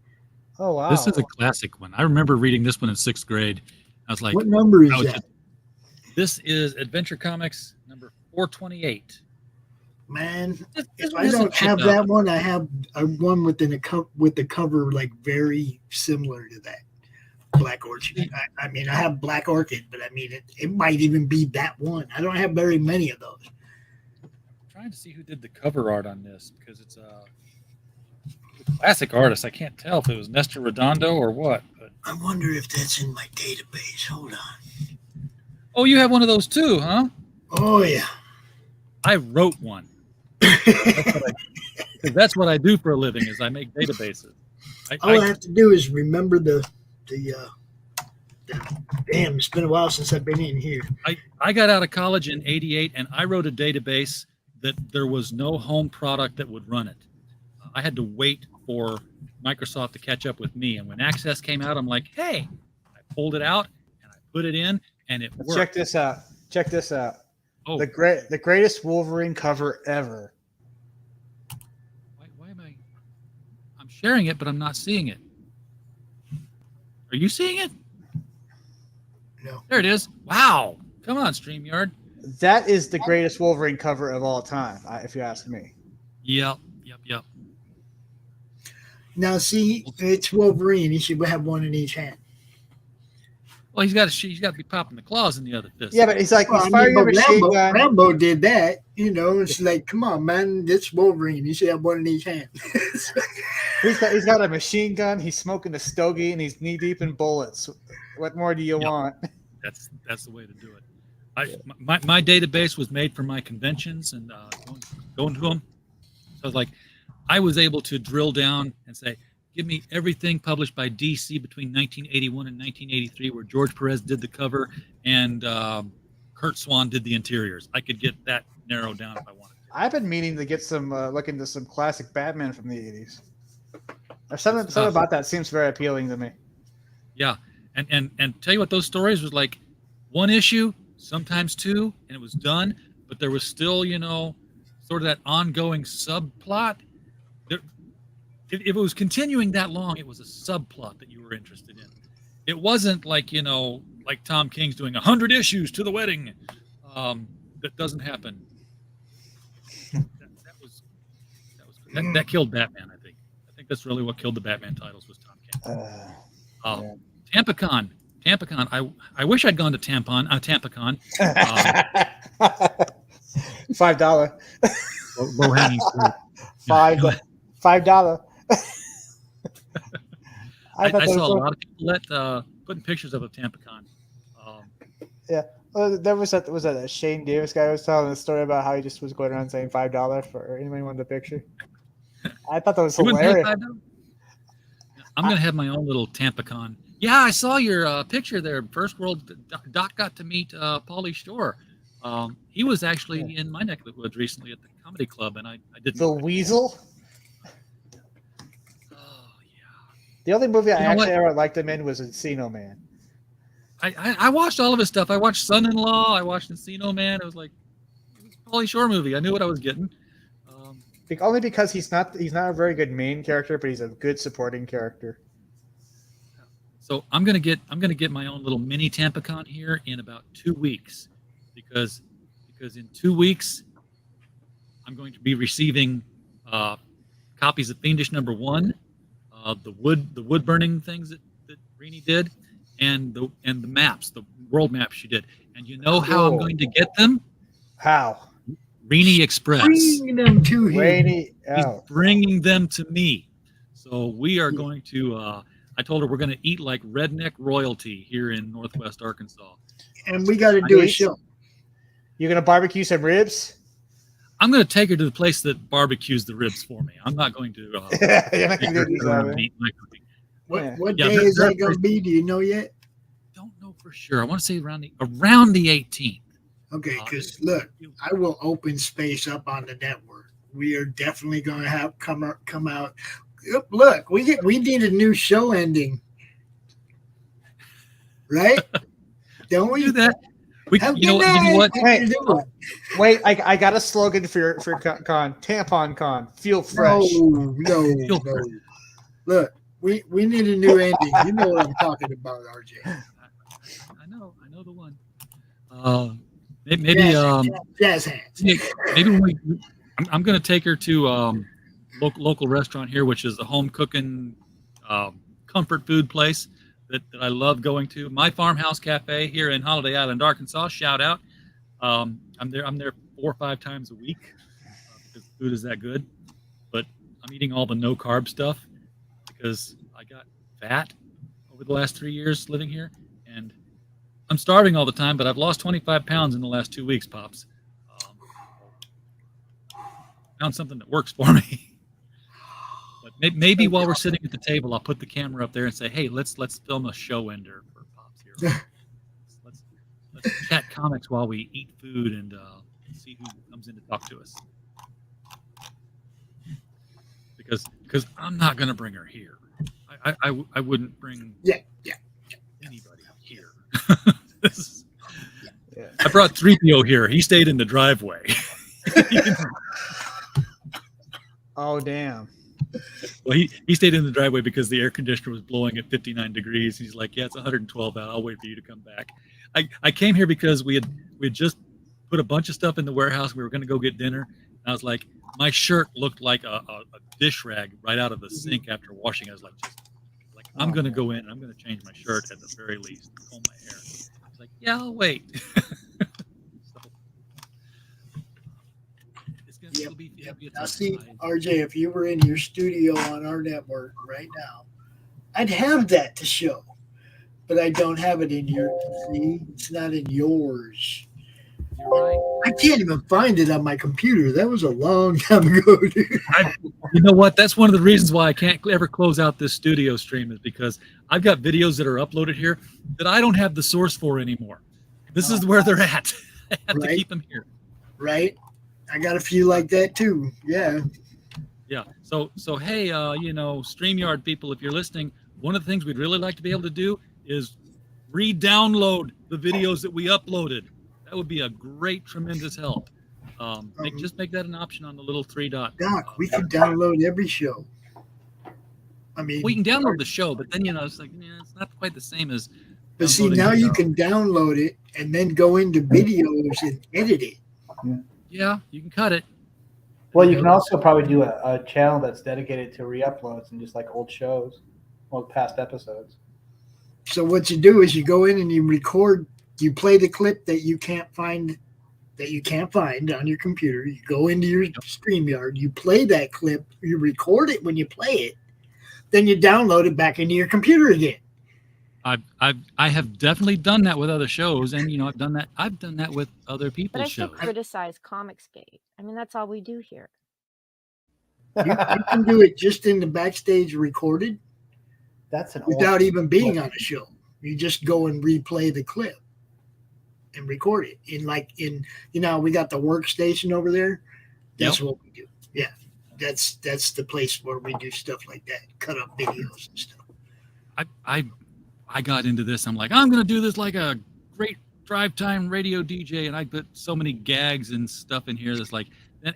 Oh wow. This is a classic one. I remember reading this one in 6th grade. I was like, What number is I was that? this is Adventure Comics number 428. Man, This if one I isn't don't have chipped that up. one, I have a one with the cover like very similar to that. Black Orchid. I mean, I have Black Orchid, but I mean, it might even be that one. I don't have very many of those. I'm trying to see who did the cover art on this because it's a classic artist. I can't tell if it was Nestor Redondo or what. But I wonder if that's in my database. Hold on. oh, you have one of those too, huh? Oh, yeah. I wrote one. That's what I do for a living is I make databases. All I have to do is remember the damn, it's been a while since I've been in here. I got out of college in 88 and I wrote a database that there was no home product that would run it. I had to wait for Microsoft to catch up with me. And when Access came out, I'm like, hey, I pulled it out and I put it in and it worked. Check this out. Oh, The greatest Wolverine cover ever. why am I'm sharing it, but I'm not seeing it. Are you seeing it? No. There it is. Wow. Come on, StreamYard. That is the greatest Wolverine cover of all time, if you ask me. Yep. Now, see, it's Wolverine. He should have one in each hand. Well, he's got to be popping the claws in the other fist. Yeah, but he's like, Well, he's I firing mean, a but machine gun. Rambo did that. You know, it's like, come on, man. It's Wolverine. He should have one in each hand. He's got a machine gun. He's smoking a stogie, and he's knee deep in bullets. What more do you want? That's the way to do it. My database was made for my conventions and going to them. So I was able to drill down and say, give me everything published by DC between 1981 and 1983, where George Perez did the cover and Kurt Swan did the interiors. I could get that narrowed down if I wanted to. I've been meaning to get some look into some classic Batman from the 80s. There's something about that seems very appealing to me. Yeah, and tell you what, those stories was like one issue, sometimes two, and it was done. But there was still, sort of that ongoing subplot. If it was continuing that long, it was a subplot that you were interested in. It wasn't like like Tom King's doing 100 issues to the wedding. That doesn't happen. That killed Batman. I think that's really what killed the Batman titles was Tom King. Tampacon. I wish I'd gone to Tampacon. $5. Low hanging fruit. $5. I saw a lot of people putting pictures of a Tampacon. Yeah. Well, there was that Shane Davis guy who was telling a story about how he just was going around saying $5 for anyone who wanted a picture. I thought that was hilarious. I'm going to have my own little Tampacon. Yeah, I saw your picture there. First World Doc got to meet Pauly Shore. He was actually in my neck of the woods recently at the comedy club, and I didn't. The Weasel? The only movie I actually ever liked him in was Encino Man. I watched all of his stuff. I watched Son-in-Law. I watched Encino Man. It was like a Pauly Shore movie. I knew what I was getting. Only because he's not a very good main character, but he's a good supporting character. So I'm gonna get my own little mini Tampacon here in about 2 weeks, because in 2 weeks I'm going to be receiving copies of Fiendish #1. The wood burning things that Rini did, and the maps, the world maps she did. And you know how I'm going to get them? How? Rini Express. Bringing them to him. He's bringing them to me. So we are going to. I told her we're going to eat like redneck royalty here in Northwest Arkansas. And we got to do a show. You're going to barbecue some ribs? I'm going to take her to the place that barbecues the ribs for me. I'm not going to. You're not gonna do that, meat my cooking. What day is that going to be? Do you know yet? Don't know for sure. I want to say around the 18th. Okay, because look, I will open space up on the network. We are definitely going to have come out. Look, we need a new show ending, right? Don't we do that? You know what? Wait, I got a slogan for con. Tampon con. Feel fresh. No. Look, we need a new ending. You know what I'm talking about, RJ. I know the one. Maybe jazz hands. Maybe when I'm going to take her to local restaurant here, which is the home cooking comfort food place that I love going to. My Farmhouse Cafe here in Holiday Island, Arkansas. Shout out. I'm there 4 or 5 times a week because the food is that good. But I'm eating all the no carb stuff because I got fat over the last 3 years living here, and I'm starving all the time. But I've lost 25 pounds in the last 2 weeks, Pops. Found something that works for me. But maybe while we're sitting at the table, I'll put the camera up there and say, "Hey, let's film a show ender for Pops here. Let's chat comics while we eat food and see who comes in to talk to us." Because I'm not going to bring her here. I wouldn't bring anybody here. I brought 3PO here. He stayed in the driveway. Oh, damn. Well, he stayed in the driveway because the air conditioner was blowing at 59 degrees. He's like, "Yeah, it's 112 out. I'll wait for you to come back." I came here because we had just put a bunch of stuff in the warehouse. We were going to go get dinner. And I was like, my shirt looked like a dish rag right out of the sink after washing. I was like, I'm going to go in and I'm going to change my shirt at the very least, comb my hair. I was like, yeah, I'll wait. Now, see, RJ, if you were in your studio on our network right now, I'd have that to show, but I don't have it in your. See, it's not in yours. You're right. I can't even find it on my computer. That was a long time ago, dude. You know what? That's one of the reasons why I can't ever close out this studio stream is because I've got videos that are uploaded here that I don't have the source for anymore. This is where they're at. I have to keep them here. Right. I got a few like that too. Yeah. Yeah. So hey, StreamYard people, if you're listening, one of the things we'd really like to be able to do is re-download the videos that we uploaded. That would be a great, tremendous help. Just make that an option on the little 3 dot. Doc, we can download every show. I mean, we can download the show, but then it's like, it's not quite the same as. But see, now you can download it and then go into videos and edit it. Yeah, you can cut it. Well, you can also probably do a channel that's dedicated to re-uploads and just like old shows, old past episodes. So what you do is you go in and you record. You play the clip that you can't find on your computer. You go into your StreamYard. You play that clip. You record it when you play it. Then you download it back into your computer again. I have definitely done that with other shows, and I've done that with other people's shows. But I should criticize Comicsgate. I mean, that's all we do here. You can do it just in the backstage recorded. That's without even being on a show. You just go and replay the clip and record it we got the workstation over there. That's what we do. Yeah, that's the place where we do stuff like that. Cut up videos and stuff. I got into this. I'm like, I'm going to do this like a great drive time radio DJ, and I put so many gags and stuff in here that's like,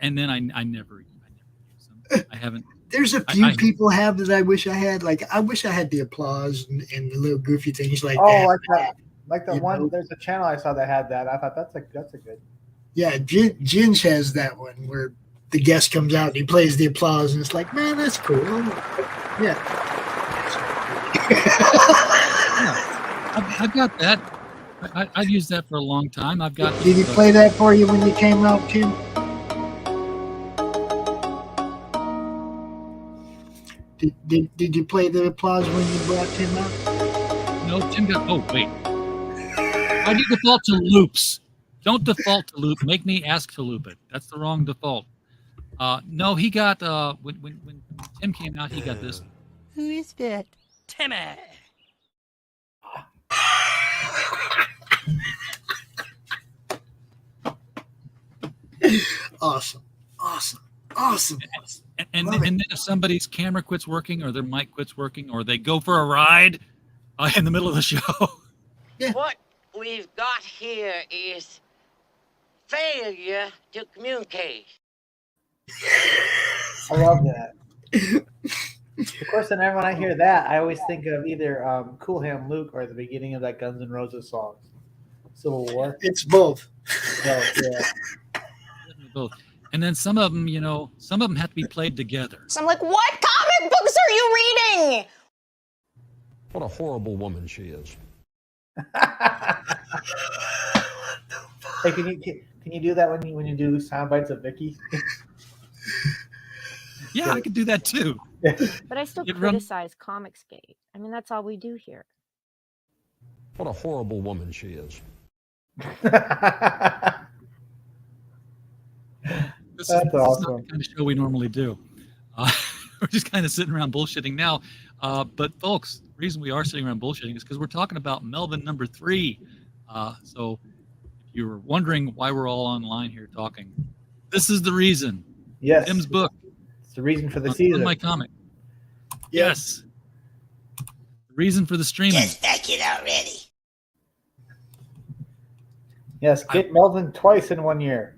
and then I never use them. I haven't. There's a few people have that I wish I had. Like, I wish I had the applause and the little goofy things like that. Oh, like that. Like the one, there's a channel I saw that had that. I thought that's a good. Yeah, Ginge has that one where the guest comes out and he plays the applause, and it's like, man, that's cool. Yeah. I've got that. I've used that for a long time. I've got. Did he play that for you when you came out, Tim? Did you play the applause when you brought Tim out? No, Tim got. Oh wait. I do default to loops. Don't default to loop. Make me ask to loop it. That's the wrong default. No, he got when Tim came out, he got this. Who is that? Timmy. Awesome. And then if somebody's camera quits working, or their mic quits working, or they go for a ride in the middle of the show. Yeah. What we've got here is failure to communicate. I love that. Of course, whenever when I hear that, I always think of either Cool Hand Luke or the beginning of that Guns N' Roses song, Civil War. It's both. So, yeah. Both. And then some of them, some of them have to be played together. So I'm like, what comic books are you reading? What a horrible woman she is. Hey, can you do that when you do sound bites of Vicky? Yeah, I could do that too. But I still criticize Comicsgate. I mean, that's all we do here. What a horrible woman she is. This That's is awesome. not the kind of show we normally do. We're just kind of sitting around bullshitting now. But folks, the reason we are sitting around bullshitting is because we're talking about Melvin number 3. So if you were wondering why we're all online here talking, this is the reason. Yes. Tim's book. It's the reason for the on season. my comic. Yes. The reason for the streaming. Just back it already. Yes, get Melvin twice in 1 year.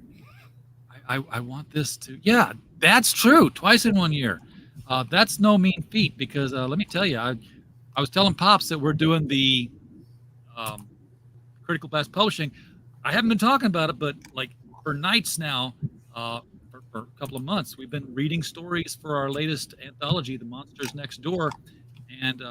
I want this to. Yeah, that's true. Twice in 1 year. That's no mean feat because let me tell you, I was telling Pops that we're doing the Critical Blast Publishing. I haven't been talking about it, but like for nights now, for a couple of months, we've been reading stories for our latest anthology, The Monsters Next Door, and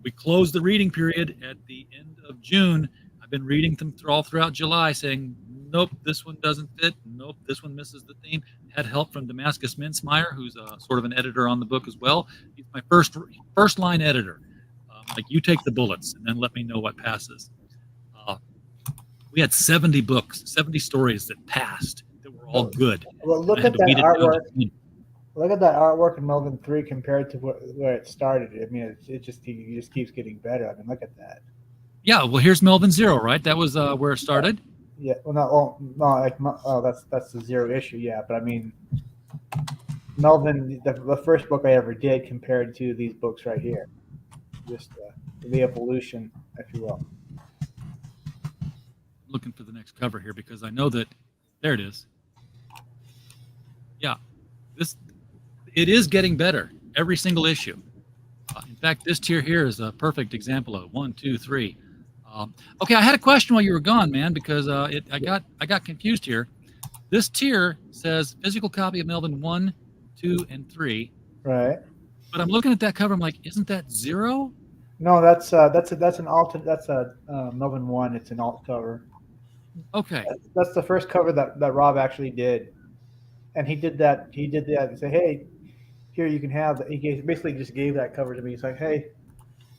we closed the reading period at the end of June. I've been reading them all throughout July, saying, nope, this one doesn't fit. Nope, this one misses the theme. Had help from Damascus Minsmeyer, who's sort of an editor on the book as well. He's my first line editor. Like, you take the bullets and then let me know what passes. We had 70 books, 70 stories that passed that were all good. Well, look at that artwork. Look at that artwork in Melvin 3 compared to where it started. I mean, it just keeps getting better. I mean, look at that. Yeah, well, here's Melvin 0, right? That was where it started. Yeah, well, that's the 0 issue. Yeah, but I mean, Melvin, the first book I ever did compared to these books right here, just the evolution, if you will. Looking for the next cover here because I know that there it is. Yeah, it is getting better every single issue. In fact, this tier here is a perfect example of it. 1, 2, 3. Okay, I had a question while you were gone, man, because I got confused here. This tier says physical copy of Melvin 1, 2, and 3. Right. But I'm looking at that cover. I'm like, isn't that 0? No, that's an alt. That's a Melvin 1. It's an alt cover. Okay. That's the first cover that Rob actually did, and he did that. He did that and say, "Hey, here you can have." He basically just gave that cover to me. He's like, "Hey,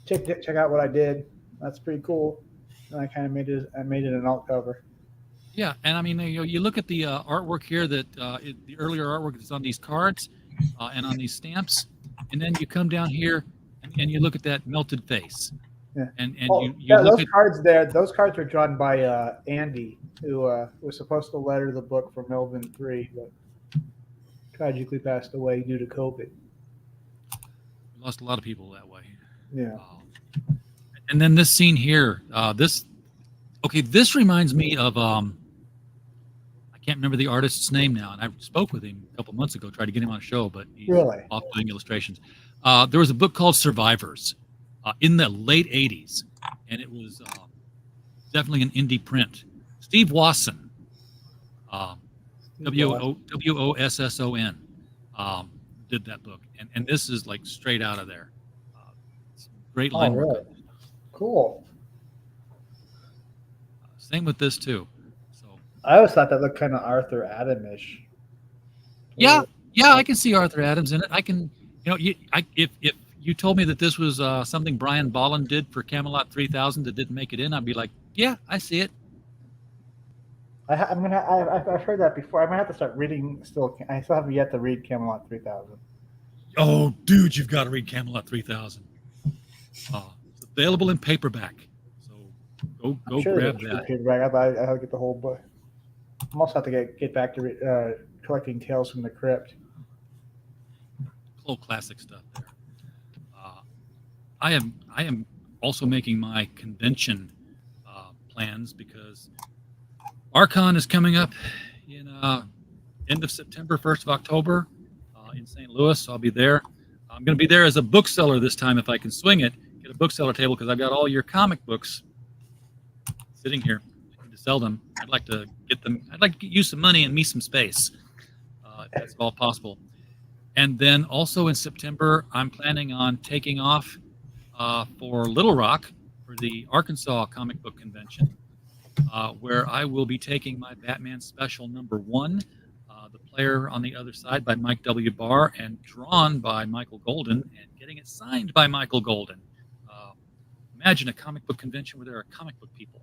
check out what I did. That's pretty cool." And I kind of made it an alt cover. Yeah, and I mean, you look at the artwork here that the earlier artwork that's on these cards and on these stamps, and then you come down here and you look at that melted face. Yeah. And you look at cards there. Those cards were drawn by Andy, who was supposed to letter the book for Melvin 3, but tragically passed away due to COVID. We lost a lot of people that way. Yeah. And then this scene here, this reminds me of I can't remember the artist's name now, and I spoke with him a couple months ago, tried to get him on a show, but he's off doing illustrations. There was a book called Survivors in the late 80s, and it was definitely an indie print. Steve Wasson, Wosson, did that book, and this is like straight out of there. Great line work. Really? Cool. Same with this too. So I always thought that looked kind of Arthur Adams-ish. Yeah, I can see Arthur Adams in it. I can, if you told me that this was something Brian Bolland did for Camelot 3000 that didn't make it in, I'd be like, yeah, I see it. I've heard that before. I might have to start reading. I still haven't yet to read Camelot 3000. Oh, dude, you've got to read Camelot 3000. It's available in paperback, so go grab that. Paperback. I have to get the whole book. I'm also have to get back to collecting Tales from the Crypt. Old classic stuff there. I am also making my convention plans because Archon is coming up in end of September, 1st of October in St. Louis. So I'll be there. I'm going to be there as a bookseller this time if I can swing it. Get a bookseller table because I've got all your comic books sitting here to sell them. I'd like to get them. I'd like to use some money and me some space if that's all possible. And then also in September, I'm planning on taking off for Little Rock for the Arkansas Comic Book Convention, where I will be taking my Batman Special #1, The Player on the Other Side by Mike W. Barr and drawn by Michael Golden and getting it signed by Michael Golden. Imagine a comic book convention where there are comic book people.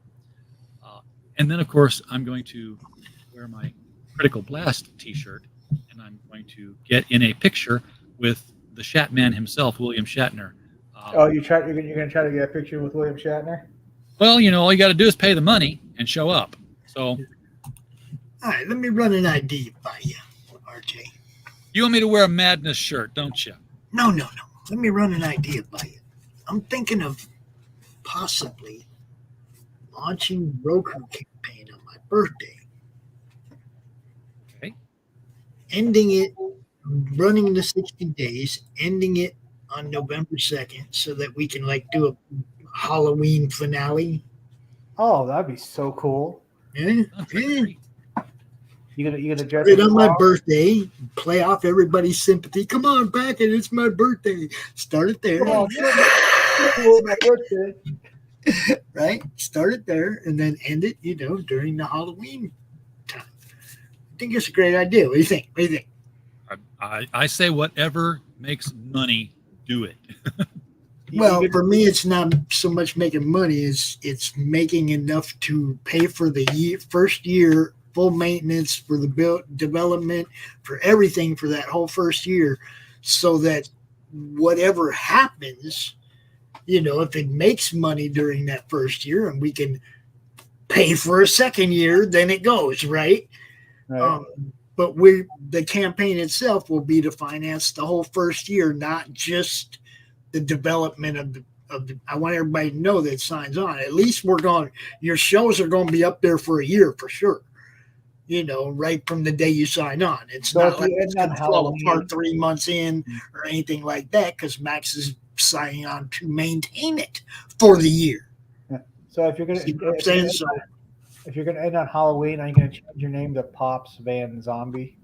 And then, of course, I'm going to wear my Critical Blast t-shirt, and I'm going to get in a picture with the Shatman himself, William Shatner. You're going to try to get a picture with William Shatner? Well, all you got to do is pay the money and show up. So, all right, let me run an ID by you, RJ. You want me to wear a Madness shirt, don't you? No. Let me run an idea by you. I'm thinking of possibly launching Roku campaign on my birthday. Okay. Ending it, running the 60 days, ending it on November 2nd so that we can do a Halloween finale. Oh, that'd be so cool. Yeah. You gonna dress it on my birthday, play off everybody's sympathy. Come on, back it. It's my birthday. Start it there. My birthday. Right? Start it there and then end it, during the Halloween time. I think it's a great idea. What do you think? I say whatever makes money, do it. Well, for me, it's not so much making money. It's making enough to pay for the first year, full maintenance for the development, for everything for that whole first year, so that whatever happens, if it makes money during that first year and we can pay for a second year, then it goes, right? But the campaign itself will be to finance the whole first year, not just the development of the. I want everybody to know that signs on. At least your shows are going to be up there for a year for sure. Right from the day you sign on. It's not like it's going to fall apart 3 months in or anything like that because Max is signing on to maintain it for the year. Yeah. So if you're going to, if you're going to end on Halloween, are you going to change your name to Pops Van Zombie?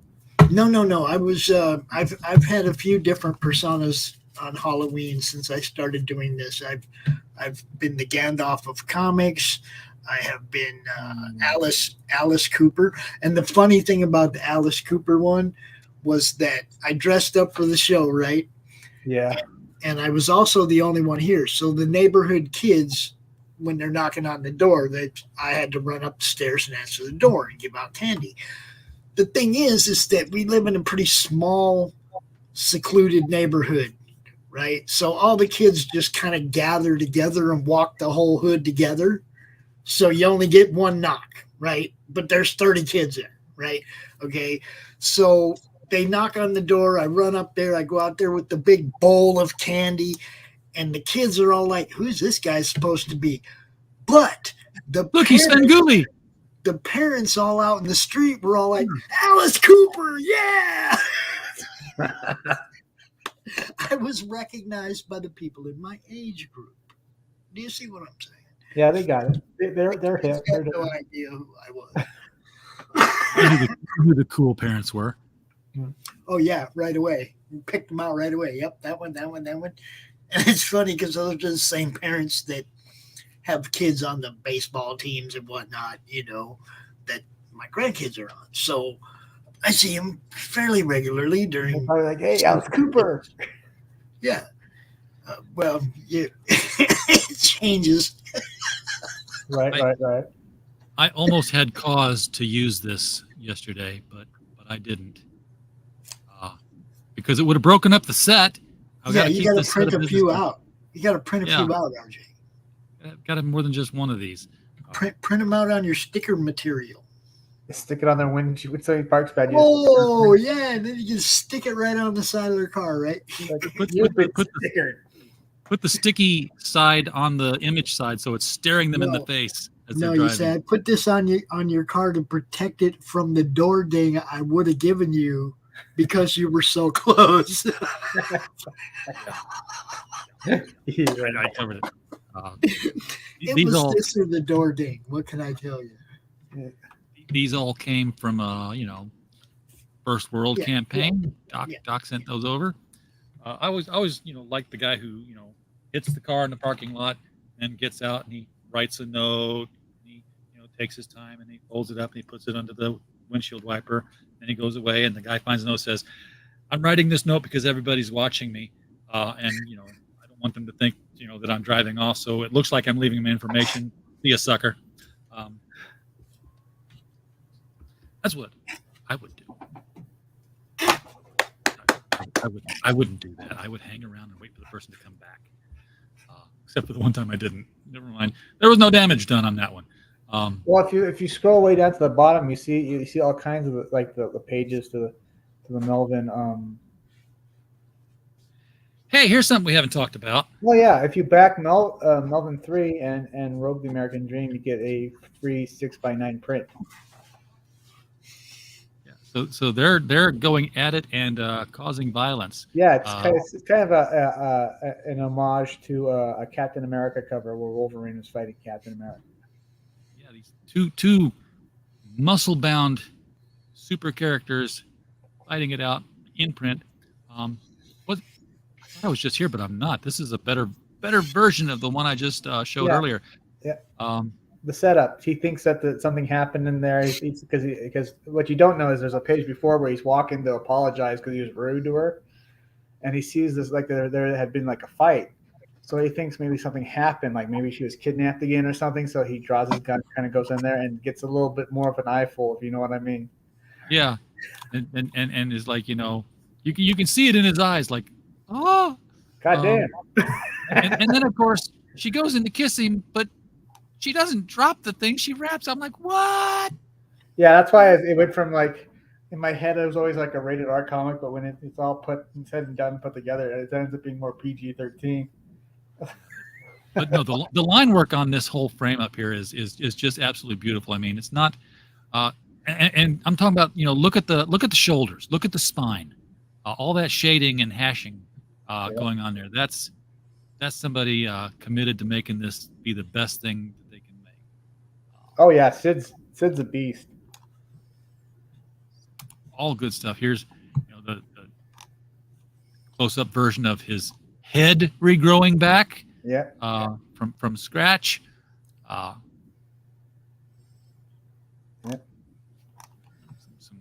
No. I was I've had a few different personas on Halloween since I started doing this. I've been the Gandalf of comics. I have been Alice Cooper. And the funny thing about the Alice Cooper one was that I dressed up for the show, right? Yeah. And I was also the only one here. So the neighborhood kids, when they're knocking on the door, I had to run up the stairs and answer the door and give out candy. The thing is that we live in a pretty small, secluded neighborhood, right? So all the kids just kind of gather together and walk the whole hood together. So you only get one knock, right? But there's 30 kids there, right? Okay. So they knock on the door. I run up there. I go out there with the big bowl of candy. And the kids are all like, who's this guy supposed to be? But he's Svengoolie. The parents all out in the street were all like, Alice Cooper, yeah! I was recognized by the people in my age group. Do you see what I'm saying? Yeah, they got it. They're hip. I had no idea who I was. Who the cool parents were. Oh, yeah, right away. We picked them out right away. Yep, that one. And it's funny because those are the same parents that have kids on the baseball teams and whatnot, that my grandkids are on. So I see them fairly regularly during. Probably like, hey, Alice Cooper. Yeah. It changes. Right. I almost had cause to use this yesterday, but I didn't. Because it would have broken up the set. You got to print a few out. You got to print a few out, RJ. I've got more than just one of these. Print them out on your sticker material. Stick it on their windshield. So parks badges. Oh yeah, and then you can stick it right on the side of their car, right? Put the sticky side on the image side, so it's staring them in the face as they're driving. You said put this on your car to protect it from the door ding I would have given you because you were so close. I covered it. It was this or the door ding. What can I tell you? These all came from First World campaign. Doc sent those over. I was like the guy who hits the car in the parking lot and gets out and he writes a note. And he takes his time and he folds it up and he puts it under the windshield wiper and he goes away and the guy finds a note, says, "I'm writing this note because everybody's watching me, and I don't want them to think that I'm driving off. So it looks like I'm leaving them information. See ya, sucker." That's what I would do. I wouldn't do that. I would hang around and wait for the person to come back. Except for the one time I didn't. Never mind. There was no damage done on that one. Well, if you scroll way down to the bottom, you see all kinds of the pages to the Melvin. Hey, here's something we haven't talked about. Well, yeah, if you back Melvin 3 and Rogue the American Dream, you get a free 6x9 print. So they're going at it and causing violence. Yeah, it's kind of an homage to a Captain America cover where Wolverine is fighting Captain America. Yeah, these two muscle-bound super characters fighting it out in print. I thought I was just here, but I'm not. This is a better version of the one I just showed earlier. Yeah. The setup. He thinks that something happened in there. Because what you don't know is there's a page before where he's walking to apologize because he was rude to her, and he sees this like there had been like a fight, so he thinks maybe something happened, like maybe she was kidnapped again or something. So he draws his gun, kind of goes in there, and gets a little bit more of an eyeful, if you know what I mean. Yeah, and is like you can see it in his eyes, like oh, goddamn. And then of course she goes in to kiss him, but she doesn't drop the thing. She wraps. I'm like, what? Yeah, that's why it went from like in my head it was always like a rated R comic, but when it's all said and done, put together, it ends up being more PG-13. But no, the line work on this whole frame up here is just absolutely beautiful. I mean, it's not, and I'm talking about look at the shoulders, look at the spine, all that shading and hashing going on there. That's somebody committed to making this be the best thing that they can make. Oh yeah, Sid's a beast. All good stuff. Here's the close-up version of his head regrowing back. Yeah. From scratch. Some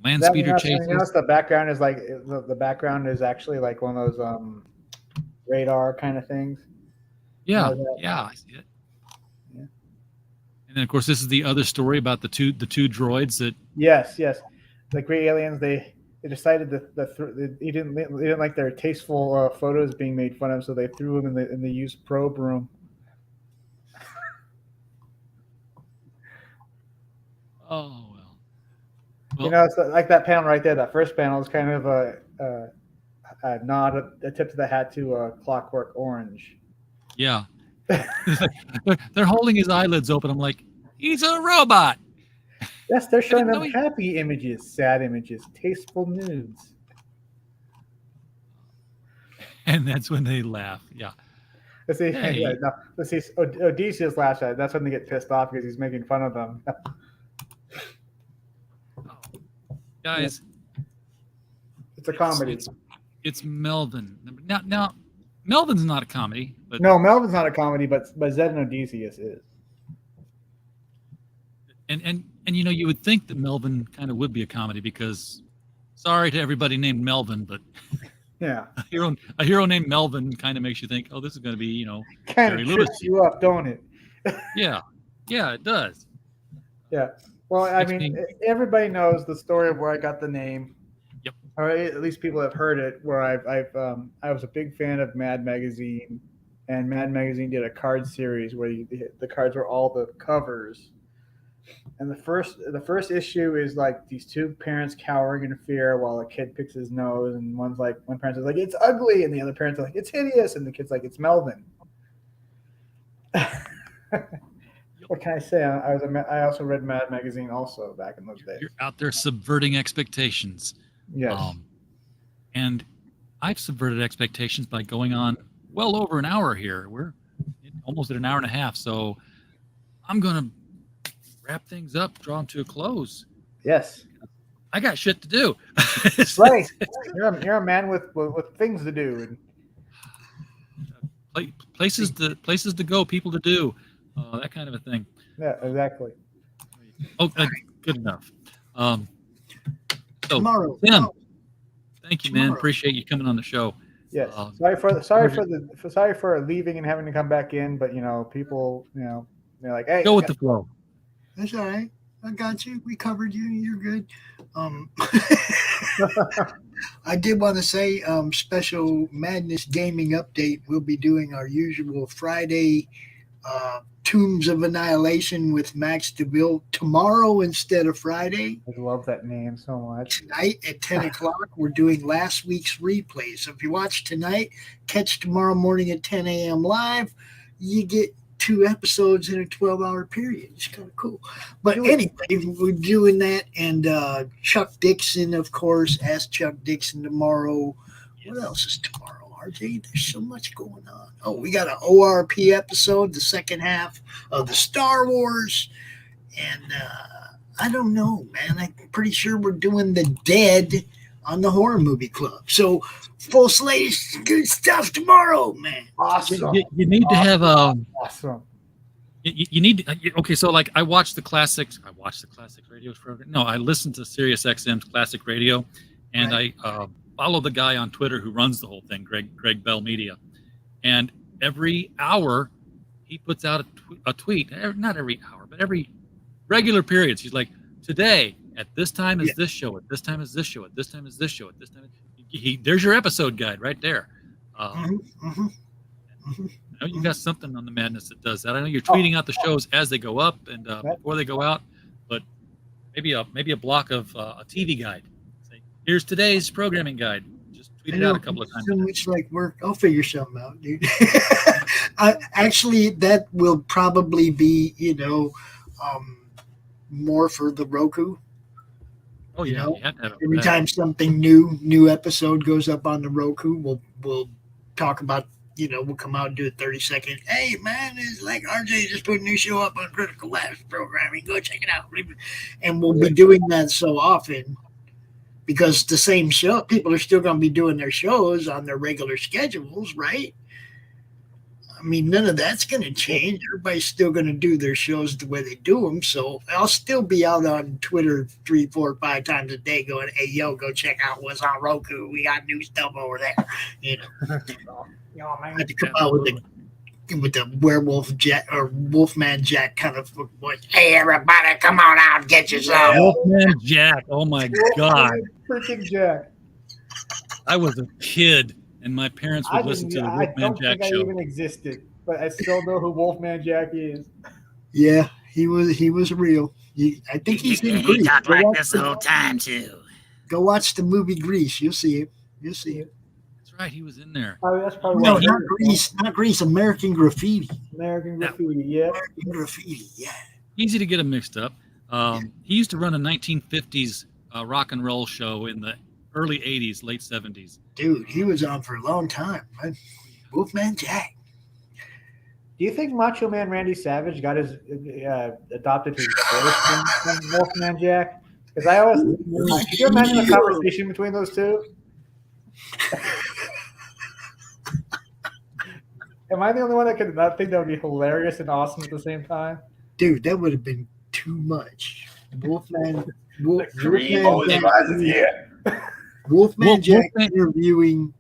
land speeder chases. You notice the background is like the background is actually like one of those radar kind of things. Yeah, I see it. Yeah. And then of course this is the other story about the two droids that. Yes. The Grey Aliens. They decided that they didn't like their tasteful photos being made fun of, so they threw them in the used probe room. Oh well. It's like that panel right there. That first panel is kind of a nod, a tip of the hat to Clockwork Orange. Yeah. They're holding his eyelids open. I'm like, he's a robot. Yes, they're showing them happy images, sad images, tasteful nudes. And that's when they laugh. Yeah. Let's see. Hey. Let's see. Odysseus laughs at it. That's when they get pissed off because he's making fun of them. Guys. It's a comedy. It's Melvin. Now, Melvin's not a comedy. But no, Melvin's not a comedy, but Zed and Odysseus is. And you would think that Melvin kind of would be a comedy because, sorry to everybody named Melvin, but yeah, a hero named Melvin kind of makes you think, oh, this is going to be kind of trips you up, don't it? yeah, it does. Yeah. Well, I mean, everybody knows the story of where I got the name. Yep. Or at least people have heard it. Where I was a big fan of Mad Magazine, and Mad Magazine did a card series where the cards were all the covers. And the first issue is like these two parents cowering in fear while a kid picks his nose, and one parent is like, "It's ugly," and the other parent's like, "It's hideous," and the kid's like, "It's Melvin." What can I say? I also read Mad Magazine also back in those days. You're out there subverting expectations. Yes. And I've subverted expectations by going on well over an hour here. We're almost at an hour and a half, so I'm going to wrap things up, draw them to a close. Yes. I got shit to do. Right. You're a man with things to do. Places to go, people to do, that kind of a thing. Yeah, exactly. Oh, good enough. So, Tomorrow. Tim, thank you, man. Appreciate you coming on the show. Yes. Sorry for leaving and having to come back in, but people, they're like, "Hey, go with the flow." That's all right. I got you. We covered you. You're good. I did want to say, special Madness gaming update. We'll be doing our usual Friday Tombs of Annihilation with Max Devill tomorrow instead of Friday. I love that name so much. Tonight at 10 o'clock, we're doing last week's replay. So if you watch tonight, catch tomorrow morning at 10 a.m. live. You get 2 episodes in a 12-hour period. It's kind of cool. But anyway, we're doing that. And Chuck Dixon, of course. Ask Chuck Dixon tomorrow. Yes. What else is tomorrow, RJ? There's so much going on. Oh, we got an ORP episode, the second half of the Star Wars. And I don't know, man. I'm pretty sure we're doing The Dead on the Horror Movie Club. So full slate of good stuff tomorrow, man. Awesome. You need to have awesome. You need to, okay. So like I watch the classics radio program. No, I listen to Sirius XM's classic radio, and I follow the guy on Twitter who runs the whole thing, Greg Bell Media, and every hour he puts out a tweet. Not every hour, but every regular periods. He's like, today at this time is this show. At this time is this show. At this time is this show. At this time, there's your episode guide right there. I know you got something on the Madness that does that. I know you're tweeting out the shows as they go up and before they go out, but maybe a block of a TV guide. Say, here's today's programming guide. Just tweet it out a couple of times. So much like work. I'll figure something out, dude. Actually, that will probably be, more for the Roku. Oh yeah. Every time something new episode goes up on the Roku, we'll talk about. We'll come out and do a 30-second. Hey, man, it's like RJ just put a new show up on Critical Labs programming. Go check it out. And we'll be doing that so often because the same show, people are still going to be doing their shows on their regular schedules, right? I mean, none of that's going to change. Everybody's still going to do their shows the way they do them. So I'll still be out on Twitter 3, 4, 5 times a day going, hey, yo, go check out what's on Roku. We got new stuff over there. I had to come out with the werewolf Jack or Wolfman Jack kind of voice. Hey, everybody, come on out and get yourself. Wolfman Jack. Oh, my God. Freaking Jack. I was a kid. And my parents would listen to the Wolfman Jack show. I even existed, but I still know who Wolfman Jack is. Yeah, he was real. I think he's in Grease. He talked like this the whole time too. Go watch the movie Grease. You'll see him. That's right. He was in there. Oh, that's probably not Grease. Not Grease. American Graffiti. American Graffiti. Yeah. American Graffiti. Yeah. Easy to get him mixed up. He used to run a 1950s rock and roll show in the early 80s, late 70s. Dude, he was on for a long time, man. Wolfman Jack. Do you think Macho Man Randy Savage got his adopted his voice from Wolfman Jack? Because I always, could you imagine a conversation between those two? Am I the only one that could not think that would be hilarious and awesome at the same time? Dude, that would have been too much. Wolfman Jack interviewing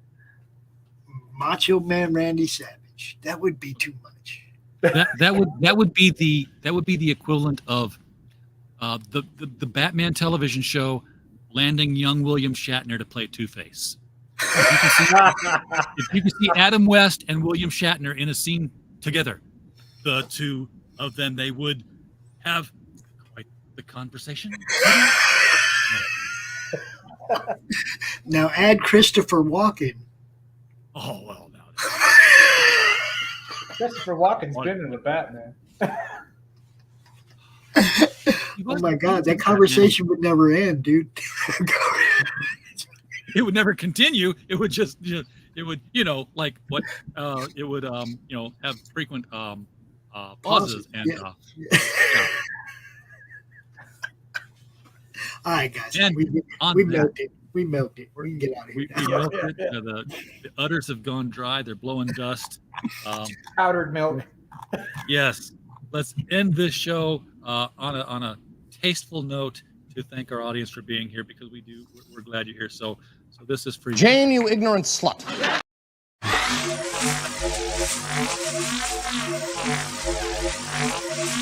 Macho Man Randy Savage. That would be too much. That would be the equivalent of the Batman television show landing young William Shatner to play Two-Face. If you can see Adam West and William Shatner in a scene together, the two of them, they would have quite the conversation. Now add Christopher Walken. Oh, well, now. Christopher Walken's been in the Batman. Oh my God, that conversation would never end, dude. It would never continue. It would just, it would, like what, it would, have frequent pauses and. Yeah. All right, guys. We melted. We melted. We can get out of here. We melted. The udders have gone dry. They're blowing dust. Powdered milk. Yes. Let's end this show on a tasteful note to thank our audience for being here, because we're glad you're here. So this is for you. Jane, you ignorant slut.